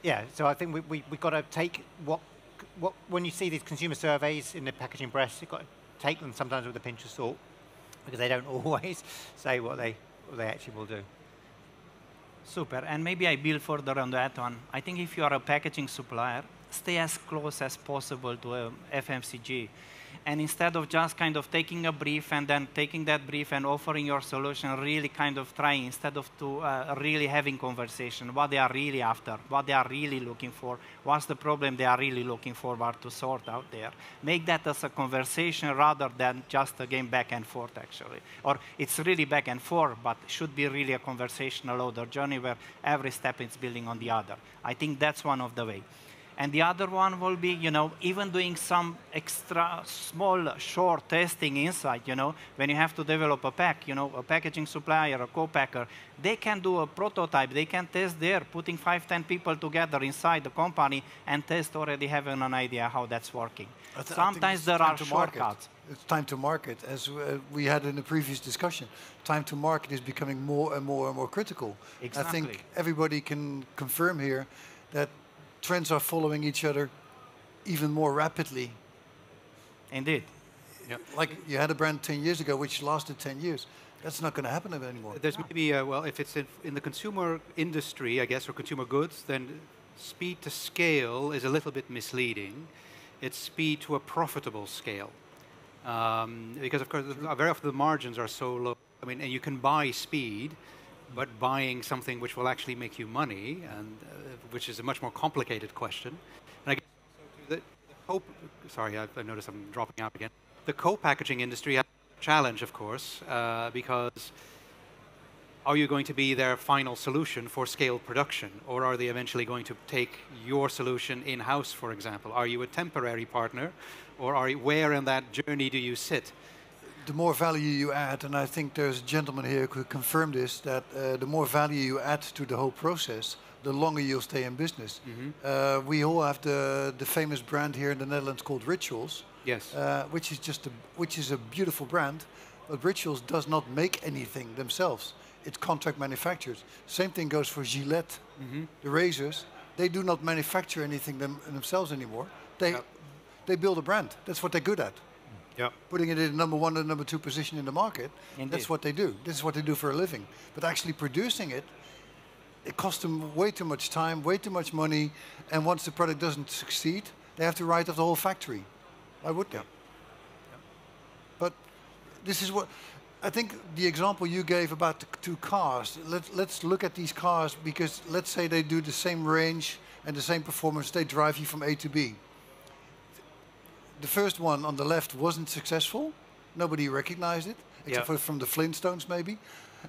Yeah. So I think we got to take what when you see these consumer surveys in the packaging press, you've got to take them sometimes with a pinch of salt, because they don't always say what they actually will do. Super. And maybe I build further on that one. I think if you are a packaging supplier, stay as close as possible to a FMCG. And instead of just kind of taking a brief and then taking that brief and offering your solution, really kind of trying, instead of really having conversation, what they are really after, what they are really looking for, what's the problem they are really looking forward to sort out there. Make that as a conversation rather than just a game back and forth, actually. Or it's really back and forth, but should be really a conversational order journey where every step is building on the other. I think that's one of the ways. And the other one will be, even doing some extra small, short testing inside, when you have to develop a pack, a packaging supplier, a co-packer, they can do a prototype, they can test there, putting 5-10 people together inside the company and test, already having an idea how that's working. Sometimes there are shortcuts. It's time to market, as we had in the previous discussion. Time to market is becoming more and more and more critical. Exactly. I think everybody can confirm here that trends are following each other even more rapidly. Indeed. Yeah. Like you had a brand 10 years ago which lasted 10 years. That's not going to happen anymore. There's maybe, well, if it's in the consumer industry, I guess, or consumer goods, then speed to scale is a little bit misleading. It's speed to a profitable scale. Because, of course, very often the margins are so low. I mean, and you can buy speed, but buying something which will actually make you money, and which is a much more complicated question. And I guess also sorry, I noticed I'm dropping out again. The co-packaging industry has a challenge, of course, because are you going to be their final solution for scale production, or are they eventually going to take your solution in-house, for example? Are you a temporary partner, or where in that journey do you sit? The more value you add, and I think there's a gentleman here who could confirm this, that the more value you add to the whole process, the longer you'll stay in business. Mm-hmm. We all have the famous brand here in the Netherlands called Rituals. Yes. Which is a beautiful brand, but Rituals does not make anything themselves. It's contract manufacturers. Same thing goes for Gillette, the razors. They do not manufacture anything themselves anymore. They build a brand. That's what they're good at. Yeah. Putting it in number 1 and number 2 position in the market. Indeed. That's what they do. This is what they do for a living. But actually producing it, it costs them way too much time, way too much money, and once the product doesn't succeed, they have to write off the whole factory. Why would they? Yeah. But this is what I think the example you gave about the 2 cars. Let's look at these cars, because let's say they do the same range and the same performance. They drive you from A to B. The first one on the left wasn't successful. Nobody recognized it, except for from the Flintstones, maybe.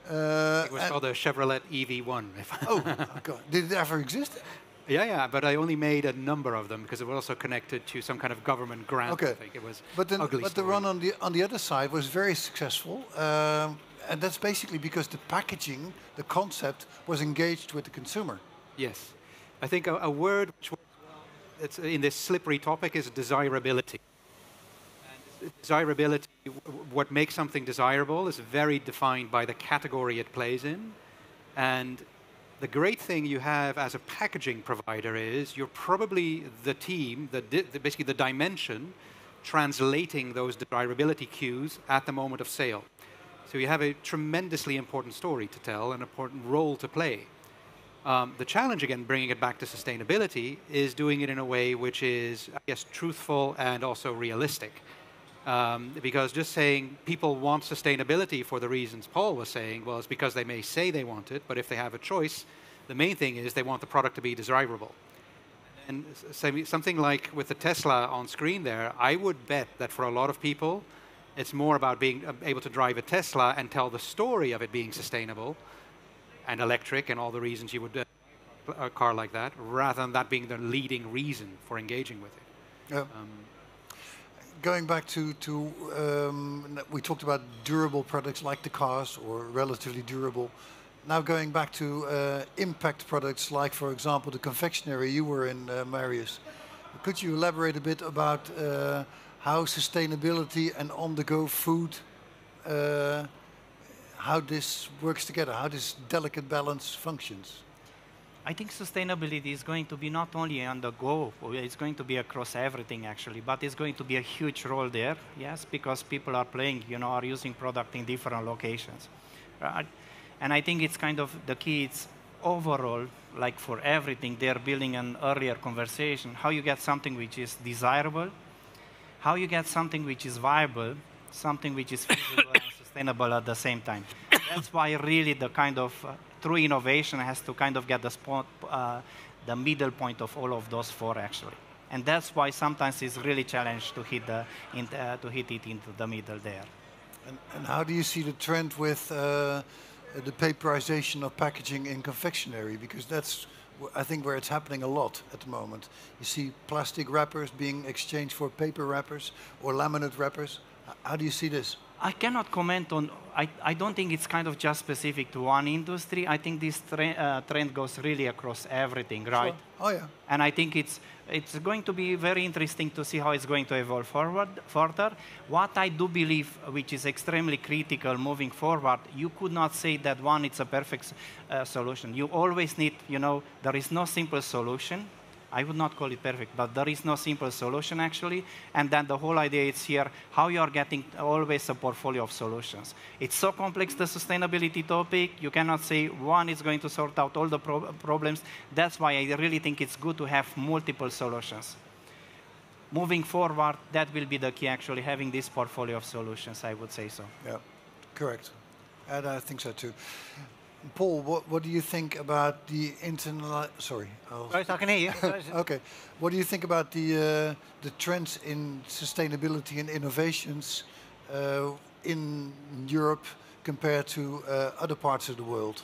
It was called a Chevrolet EV1. Oh, God. Did it ever exist? Yeah, but I only made a number of them because it was also connected to some kind of government grant. Okay. I think it was. But the run on the other side was very successful, and that's basically because the packaging, the concept, was engaged with the consumer. Yes, I think a word which it's in this slippery topic is desirability. And desirability, what makes something desirable is very defined by the category it plays in. And the great thing you have as a packaging provider is you're probably the team, basically the dimension, translating those desirability cues at the moment of sale. So you have a tremendously important story to tell, an important role to play. The challenge, again, bringing it back to sustainability, is doing it in a way which is, I guess, truthful and also realistic. Because just saying people want sustainability for the reasons Paul was saying, well, it's because they may say they want it, but if they have a choice, the main thing is they want the product to be desirable. And something like with the Tesla on screen there, I would bet that for a lot of people, it's more about being able to drive a Tesla and tell the story of it being sustainable and electric and all the reasons you would a car like that, rather than that being the leading reason for engaging with it. Yeah. Going back to we talked about durable products like the cars, or relatively durable. Now going back to impact products like, for example, the confectionery you were in, Marius. Could you elaborate a bit about how sustainability and on-the-go food, how this works together, how this delicate balance functions? I think sustainability is going to be not only on the go, it's going to be across everything actually, but it's going to be a huge role there, yes, because people are playing, you know, are using product in different locations. Right? And I think it's kind of the key, it's overall, like for everything, they're building an earlier conversation, how you get something which is desirable, how you get something which is viable, something which is feasible and sustainable at the same time. That's why really the kind of true innovation has to kind of get the spot, the middle point of all of those four actually. And that's why sometimes it's really challenged to hit it into the middle there. And how do you see the trend with the paperization of packaging in confectionery? Because that's, I think, where it's happening a lot at the moment. You see plastic wrappers being exchanged for paper wrappers or laminate wrappers. How do you see this? I cannot comment on, I don't think it's kind of just specific to one industry. I think this trend goes really across everything, right? Sure. Oh yeah. And I think it's going to be very interesting to see how it's going to evolve further. What I do believe, which is extremely critical moving forward, you could not say that one, it's a perfect solution. You always need, you know, there is no simple solution. I would not call it perfect, but there is no simple solution actually. And then the whole idea is here, how you are getting always a portfolio of solutions. It's so complex, the sustainability topic. You cannot say one is going to sort out all the problems. That's why I really think it's good to have multiple solutions. Moving forward, that will be the key actually, having this portfolio of solutions, I would say so. Yeah, correct. And I think so too. Paul, what do you think about the Sorry. Right, I can hear you. Okay. What do you think about the trends in sustainability and innovations in Europe compared to other parts of the world?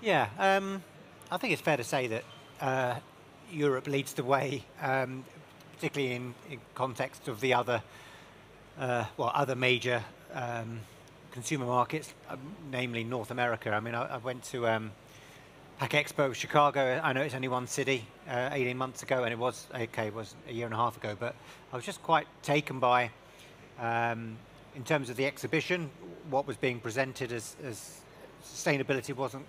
Yeah, I think it's fair to say that Europe leads the way, particularly in context of the other, other major consumer markets, namely North America. I mean, I went to Pack Expo Chicago. I know it's only one city, 18 months ago, and it was a year and a half ago, but I was just quite taken by, in terms of the exhibition, what was being presented as sustainability wasn't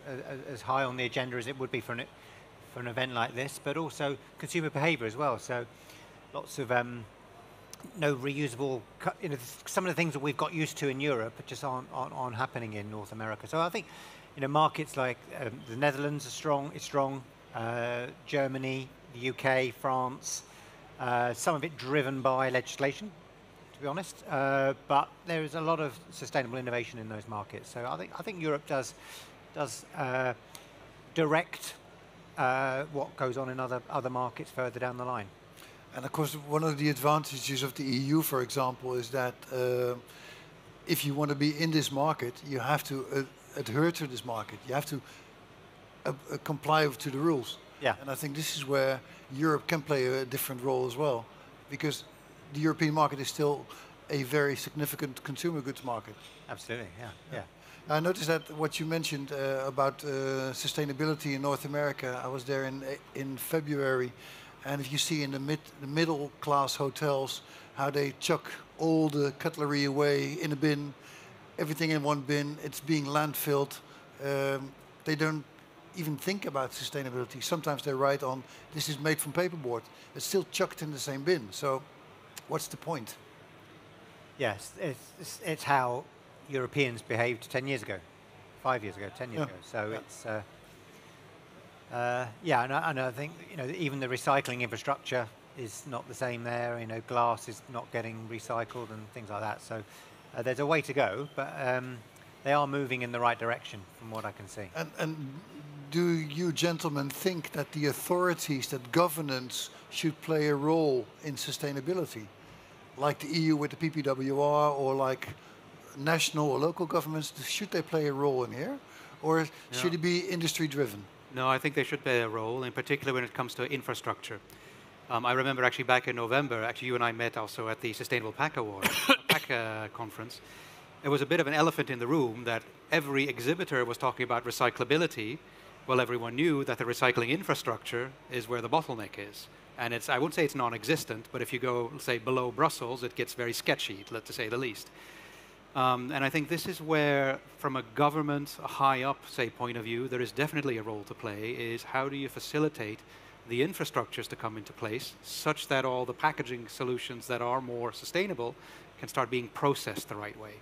as high on the agenda as it would be for an event like this, but also consumer behavior as well. So lots of no reusable, you know, some of the things that we've got used to in Europe just aren't happening in North America. So I think, you know, markets like the Netherlands are strong, Germany, the UK, France, some of it driven by legislation, to be honest, but there is a lot of sustainable innovation in those markets. So I think Europe does direct what goes on in other markets further down the line. And of course, one of the advantages of the EU, for example, is that if you want to be in this market, you have to adhere to this market. You have to comply to the rules. Yeah. And I think this is where Europe can play a different role as well, because the European market is still a very significant consumer goods market. Absolutely, yeah. I noticed that what you mentioned about sustainability in North America. I was there in February And if you see in the middle class hotels how they chuck all the cutlery away in a bin, everything in one bin, it's being landfilled. They don't even think about sustainability. Sometimes they write on, this is made from paperboard. It's still chucked in the same bin. So what's the point? Yes, it's how Europeans behaved 10 years ago, 5 years ago, 10 years ago. So it's, and I think, you know, even the recycling infrastructure is not the same there. You know, glass is not getting recycled and things like that. So there's a way to go, but they are moving in the right direction from what I can see. And do you gentlemen think that the authorities, that governance should play a role in sustainability? Like the EU with the PPWR, or like national or local governments, should they play a role in here? Or should it be industry driven? No, I think they should play a role, in particular when it comes to infrastructure. I remember actually back in November, actually you and I met also at the Sustainable Pack Award, Pack conference. There was a bit of an elephant in the room that every exhibitor was talking about recyclability. Well, everyone knew that the recycling infrastructure is where the bottleneck is. And it's, I wouldn't say it's non-existent, but if you go, say, below Brussels, it gets very sketchy, to say the least. And I think this is where, from a government, a high-up, say, point of view, there is definitely a role to play, is how do you facilitate the infrastructures to come into place such that all the packaging solutions that are more sustainable can start being processed the right way.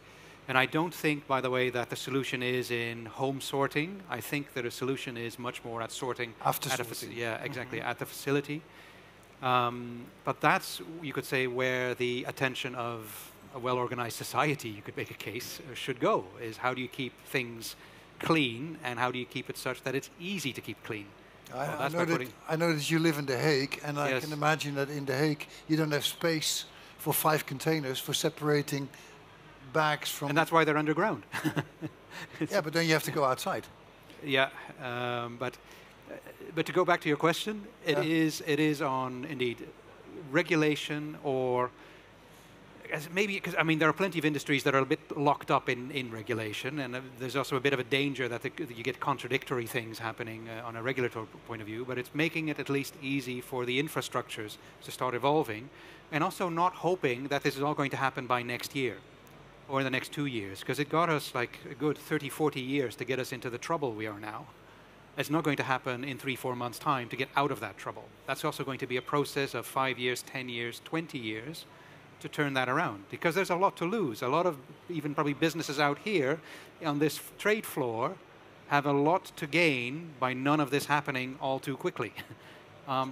And I don't think, by the way, that the solution is in home sorting. I think that a solution is much more at sorting. After sorting. Yeah, exactly, at the facility. But that's, you could say, where the attention of a well-organized society, you could make a case, should go, is how do you keep things clean and how do you keep it such that it's easy to keep clean? I know that you live in The Hague, and I can imagine that in The Hague you don't have space for 5 containers for separating bags from... And that's why they're underground. Yeah, but then you have to go outside. Yeah, but to go back to your question, it is on, indeed, regulation or... Maybe, because I mean, there are plenty of industries that are a bit locked up in regulation, and there's also a bit of a danger that you get contradictory things happening on a regulatory point of view, but it's making it at least easy for the infrastructures to start evolving, and also not hoping that this is all going to happen by next year or in the next 2 years, because it got us like a good 30, 40 years to get us into the trouble we are now. It's not going to happen in 3-4 months' time to get out of that trouble. That's also going to be a process of 5 years, 10 years, 20 years, to turn that around, because there's a lot to lose. A lot of even probably businesses out here on this trade floor have a lot to gain by none of this happening all too quickly,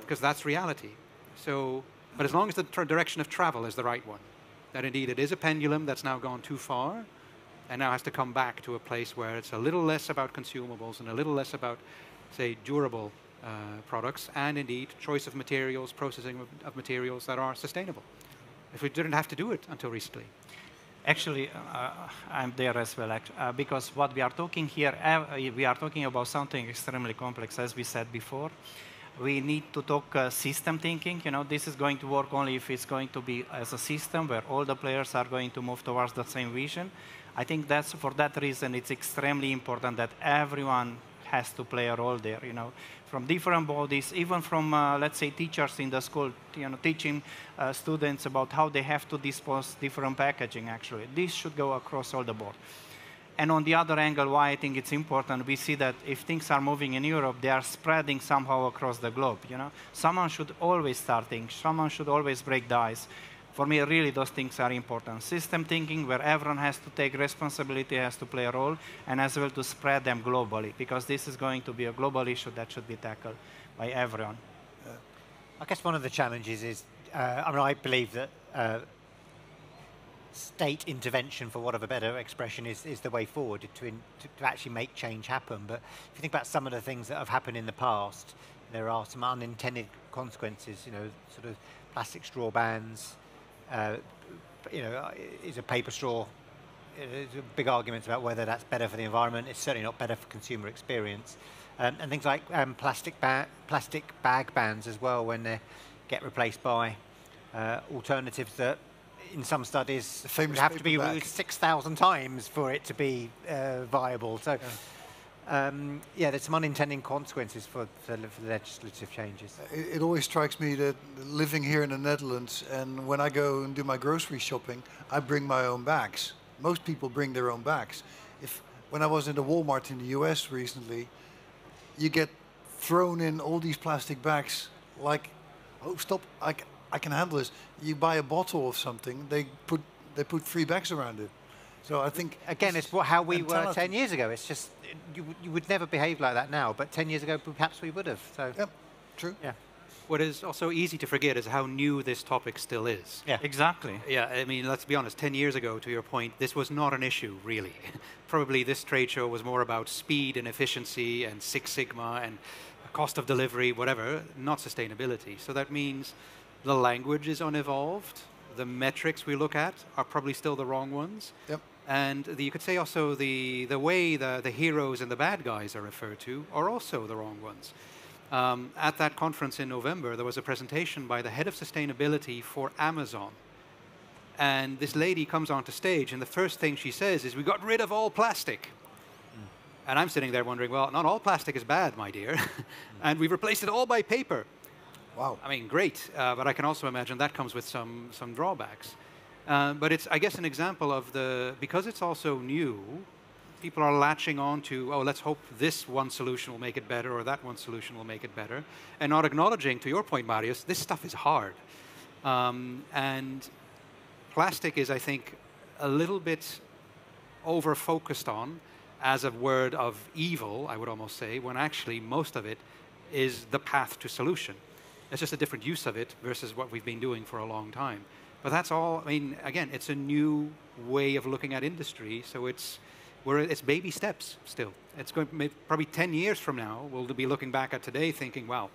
because that's reality. So, but as long as the direction of travel is the right one, that indeed it is a pendulum that's now gone too far and now has to come back to a place where it's a little less about consumables and a little less about, say, durable products, and indeed choice of materials, processing of materials that are sustainable. If we didn't have to do it until recently. Actually, I'm there as well, because what we are talking here, we are talking about something extremely complex, as we said before. We need to talk system thinking. You know, this is going to work only if it's going to be as a system where all the players are going to move towards the same vision. I think that's, for that reason, it's extremely important that everyone has to play a role there, you know, from different bodies, even from, let's say, teachers in the school, you know, teaching students about how they have to dispose different packaging, actually. This should go across all the board. And on the other angle, why I think it's important, we see that if things are moving in Europe, they are spreading somehow across the globe, you know. Someone should always start things. Someone should always break the ice. For me, really, those things are important. System thinking, where everyone has to take responsibility, has to play a role, and as well to spread them globally, because this is going to be a global issue that should be tackled by everyone. I guess one of the challenges is, I mean, I believe that state intervention, for want of a better expression, is the way forward to actually make change happen. But if you think about some of the things that have happened in the past, there are some unintended consequences, you know, sort of plastic straw bans. You know, is a paper straw, there's big arguments about whether that's better for the environment. It's certainly not better for consumer experience. And things like plastic bag bans as well, when they get replaced by alternatives that in some studies would have to be 6,000 times for it to be viable. So yeah, there's some unintended consequences for the legislative changes. It always strikes me that living here in the Netherlands, and when I go and do my grocery shopping, I bring my own bags. Most people bring their own bags. When I was in the Walmart in the US recently, you get thrown in all these plastic bags like, oh, stop, I can handle this. You buy a bottle of something, they put 3 bags around it. So I think again, it's how we mentality. were 10 years ago. It's just you would never behave like that now, but 10 years ago perhaps we would have. So yep, true. Yeah. What is also easy to forget is how new this topic still is. Yeah. Exactly. Yeah, I mean, let's be honest, 10 years ago, to your point, this was not an issue, really. Probably this trade show was more about speed and efficiency and Six Sigma and cost of delivery, whatever, not sustainability. So that means the language is unevolved, the metrics we look at are probably still the wrong ones. Yep. And you could say also the way the heroes and the bad guys are referred to are also the wrong ones. At that conference in November, there was a presentation by the head of sustainability for Amazon. And this lady comes onto stage, and the first thing she says is, we got rid of all plastic. And I'm sitting there wondering, well, not all plastic is bad, my dear. And we've replaced it all by paper. Wow. I mean, great. But I can also imagine that comes with some drawbacks. But it's, I guess, an example of because it's also new, people are latching on to, oh, let's hope this one solution will make it better or that one solution will make it better, and not acknowledging, to your point, Marius, this stuff is hard. And plastic is, I think, a little bit over-focused on as a word of evil, I would almost say, when actually most of it is the path to solution. It's just a different use of it versus what we've been doing for a long time. But that's all, I mean, again, it's a new way of looking at industry, so it's baby steps still. It's going to probably 10 years from now, we'll be looking back at today thinking, wow,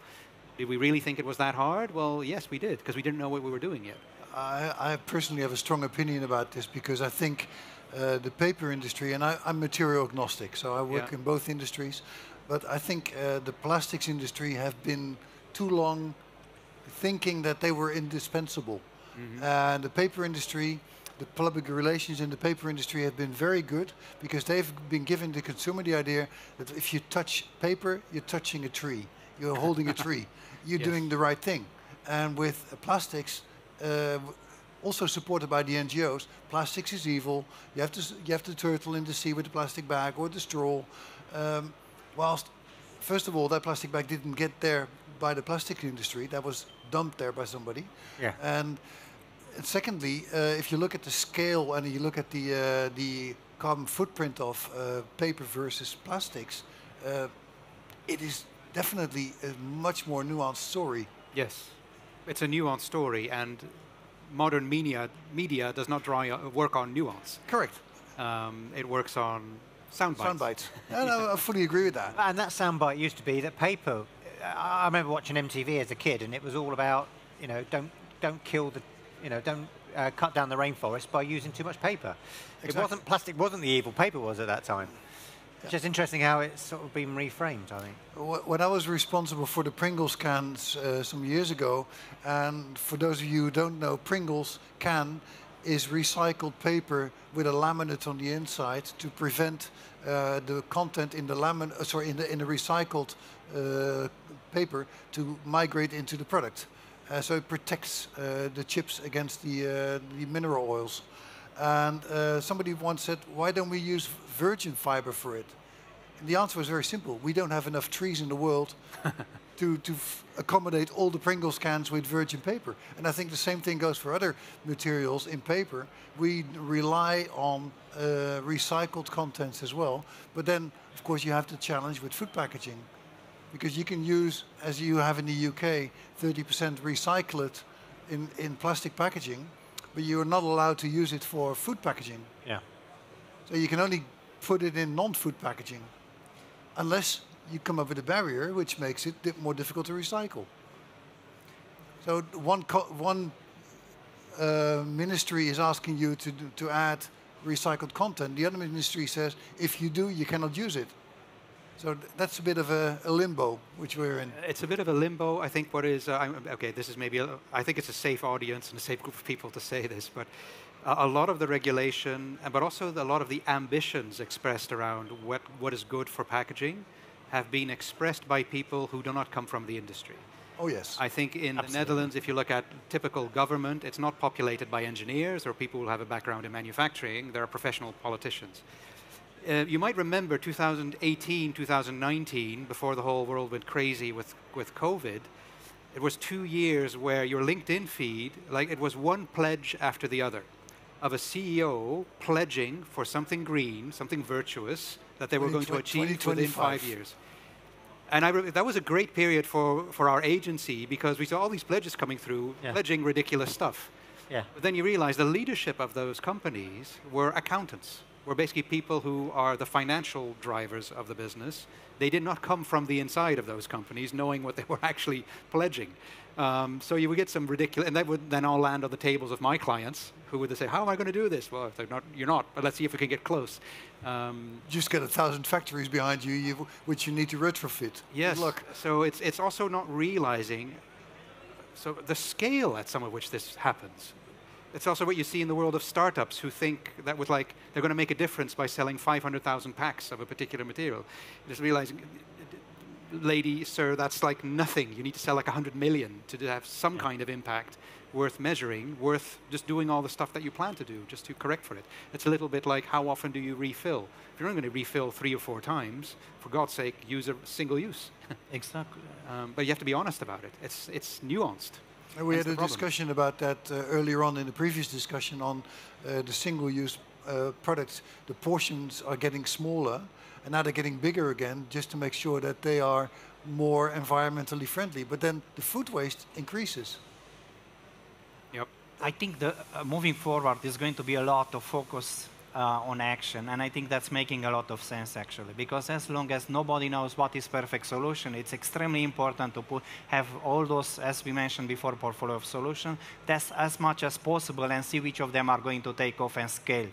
did we really think it was that hard? Well, yes, we did, because we didn't know what we were doing yet. I personally have a strong opinion about this because I think the paper industry, and I'm material agnostic, so I work in both industries, but I think the plastics industry have been too long thinking that they were indispensable. And the paper industry, the public relations in the paper industry have been very good because they've been giving the consumer the idea that if you touch paper, you're touching a tree. You're holding a tree. You're doing the right thing. And with plastics, also supported by the NGOs, plastics is evil. You have the turtle in the sea with the plastic bag or the straw. Whilst, first of all, that plastic bag didn't get there by the plastic industry. That was dumped there by somebody. Yeah. And secondly, if you look at the scale and you look at the carbon footprint of paper versus plastics, it is definitely a much more nuanced story. Yes, it's a nuanced story, and modern media does not work on nuance. Correct. It works on sound bites. Sound bites. No, I fully agree with that. And that soundbite used to be that paper. I remember watching MTV as a kid, and it was all about, you know, don't kill the, you know, don't cut down the rainforest by using too much paper. Exactly. Plastic wasn't the evil, paper was at that time. Yeah. It's just interesting how it's sort of been reframed, I think. When I was responsible for the Pringles cans some years ago, and for those of you who don't know, Pringles can is recycled paper with a laminate on the inside to prevent the content in the in the recycled paper to migrate into the product. So it protects the chips against the mineral oils. And somebody once said, why don't we use virgin fiber for it? And the answer was very simple. We don't have enough trees in the world to accommodate all the Pringles cans with virgin paper. And I think the same thing goes for other materials in paper. We rely on recycled contents as well. But then, of course, you have the challenge with food packaging. Because you can use, as you have in the UK, 30% recycled in plastic packaging, but you're not allowed to use it for food packaging. Yeah. So you can only put it in non-food packaging, unless you come up with a barrier which makes it more difficult to recycle. So one ministry is asking you to add recycled content. The other ministry says, if you do, you cannot use it. So that's a bit of a limbo which we're in. It's a bit of a limbo. I think what is, okay, this is maybe, I think it's a safe audience and a safe group of people to say this, but a lot of the regulation, but also a lot of the ambitions expressed around what is good for packaging have been expressed by people who do not come from the industry. Oh, yes. I think in Absolutely. the Netherlands, if you look at typical government, it's not populated by engineers or people who have a background in manufacturing. There are professional politicians. You might remember 2018, 2019, before the whole world went crazy with COVID, it was 2 years where your LinkedIn feed, like it was one pledge after the other of a CEO pledging for something green, something virtuous, that they were going to achieve within 5 years. And that was a great period for our agency because we saw all these pledges coming through, pledging ridiculous stuff. Yeah. But then you realize the leadership of those companies were accountants, were basically people who are the financial drivers of the business. They did not come from the inside of those companies knowing what they were actually pledging. So you would get some ridiculous, and that would then all land on the tables of my clients, who would say, how am I going to do this? Well, if they're not, you're not, but let's see if we can get close. Just get 1,000 factories behind you, which you need to retrofit. Yes, Good luck. so it's also not realizing, so the scale at some of which this happens. It's also what you see in the world of startups who think that with like, they're going to make a difference by selling 500,000 packs of a particular material. Just realizing, lady, sir, that's like nothing. You need to sell like 100 million to have some kind of impact worth measuring, worth just doing all the stuff that you plan to do, just to correct for it. It's a little bit like how often do you refill? If you're not going to refill 3 or 4 times, for God's sake, use a single use. Exactly. But you have to be honest about it. It's nuanced. And we That's had a the problem. discussion about that earlier on in the previous discussion on the single-use products. The portions are getting smaller, and now they're getting bigger again, just to make sure that they are more environmentally friendly. But then the food waste increases. Yep. I think the moving forward is going to be a lot of focus on action, and I think that's making a lot of sense actually, because as long as nobody knows what is perfect solution, it's extremely important to have all those, as we mentioned before, portfolio of solution, test as much as possible and see which of them are going to take off and scale.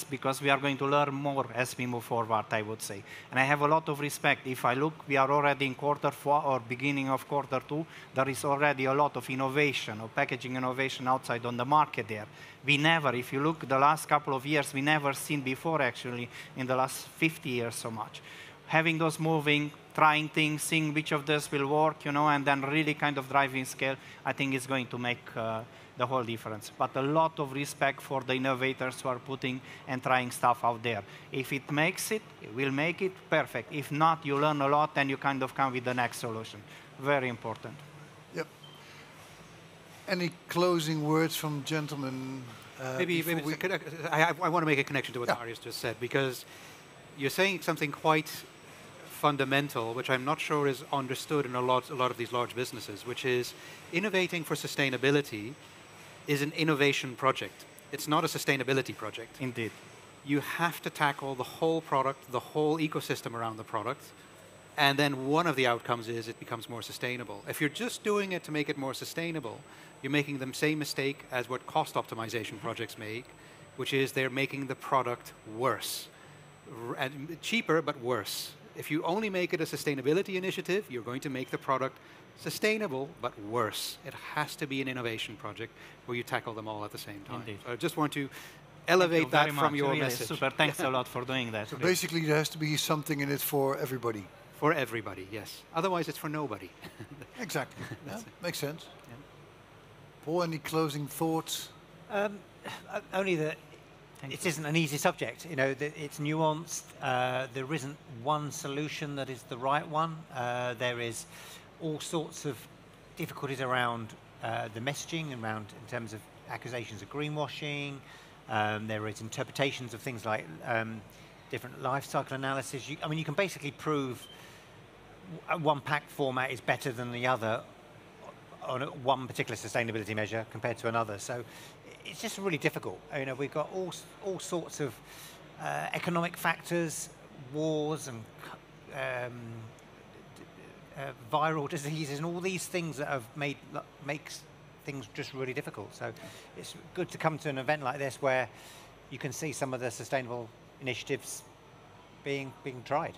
Because we are going to learn more as we move forward, I would say. And I have a lot of respect. If I look, we are already in Q4 or beginning of Q2. There is already a lot of innovation, or packaging innovation outside on the market there. We never, if you look the last couple of years, we never seen before actually in the last 50 years so much. Having those moving, trying things, seeing which of those will work, you know, and then really kind of driving scale, I think is going to make the whole difference. But a lot of respect for the innovators who are putting and trying stuff out there. If it makes it, it will make it perfect. If not, you learn a lot and you kind of come with the next solution. Very important. Yep. Any closing words from gentlemen? Maybe I want to make a connection to what Marius just said, because you're saying something quite fundamental, which I'm not sure is understood in a lot of these large businesses, which is innovating for sustainability is an innovation project. It's not a sustainability project. Indeed. You have to tackle the whole product, the whole ecosystem around the product, and then one of the outcomes is it becomes more sustainable. If you're just doing it to make it more sustainable, you're making the same mistake as what cost optimization projects make, which is they're making the product worse. And cheaper, but worse. If you only make it a sustainability initiative, you're going to make the product sustainable, but worse. It has to be an innovation project where you tackle them all at the same time. Indeed. So I just want to elevate that from your really message. Super, thanks a lot for doing that. So basically there has to be something in it for everybody. For everybody, yes. Otherwise it's for nobody. Exactly. Yeah, makes sense. Yeah. Paul, any closing thoughts? Only that it isn't an easy subject. You know, it's nuanced. There isn't one solution that is the right one. There is all sorts of difficulties around the messaging, around in terms of accusations of greenwashing. There is interpretations of things like different life cycle analysis. I mean, you can basically prove one pack format is better than the other on one particular sustainability measure compared to another. So it's just really difficult. You know, we've got all sorts of economic factors, wars, and viral diseases, and all these things that have makes things just really difficult. So it's good to come to an event like this where you can see some of the sustainable initiatives being tried.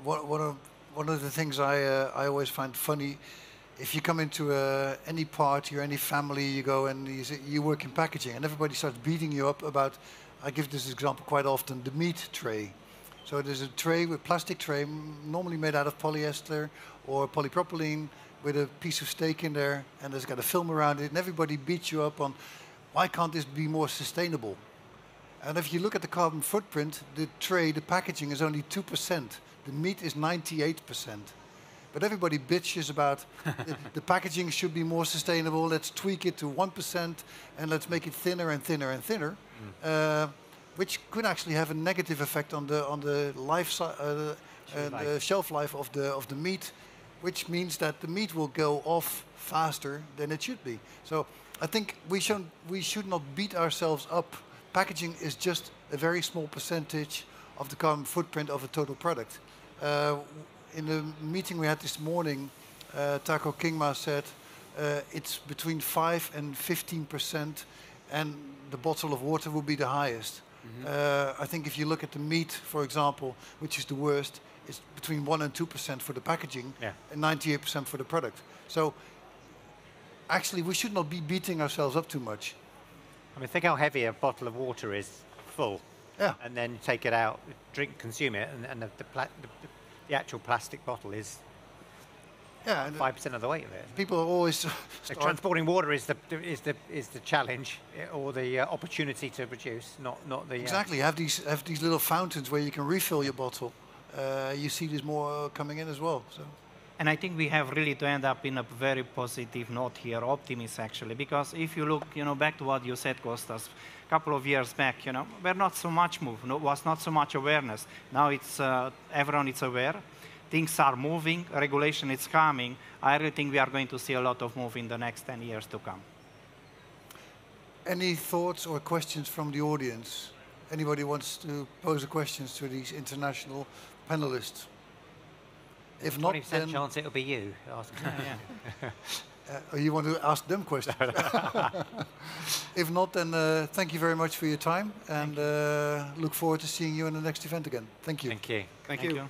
One of the things I always find funny if you come into any party or any family, you go and you work in packaging, and everybody starts beating you up about, I give this example quite often, the meat tray. So there's a tray, with plastic tray, normally made out of polyester or polypropylene, with a piece of steak in there, and there's got a film around it, and everybody beats you up on, why can't this be more sustainable? And if you look at the carbon footprint, the tray, the packaging is only 2%. The meat is 98%. But everybody bitches about the packaging should be more sustainable, let's tweak it to 1%, and let's make it thinner and thinner and thinner, which could actually have a negative effect on the the shelf life of the meat, which means that the meat will go off faster than it should be. So I think we should not beat ourselves up. Packaging is just a very small percentage of the carbon footprint of a total product. In the meeting we had this morning, Taco Kingma said it's between 5 and 15%, and the bottle of water will be the highest. I think if you look at the meat, for example, which is the worst, it's between 1 and 2% for the packaging, and 98% for the product. So actually we should not be beating ourselves up too much. I mean, think how heavy a bottle of water is full, and then take it out, consume it, and the actual plastic bottle is 5% of the weight of it. People are always transporting water is the challenge, or the opportunity to produce, not the exactly. Have these little fountains where you can refill your bottle. You see there's more coming in as well. So. And I think we have really to end up in a very positive note here, optimist actually, because if you look, back to what you said, Costas, a couple of years back, we're not so much move, was not so much awareness. Now it's everyone is aware, things are moving, regulation is coming. I really think we are going to see a lot of move in the next 10 years to come. Any thoughts or questions from the audience? Anybody wants to pose a questions to these international panelists? If not, 20% then chance it'll be you. or you want to ask them questions. If not, then thank you very much for your time, and look forward to seeing you in the next event again. Thank you. Thank you. Thank you.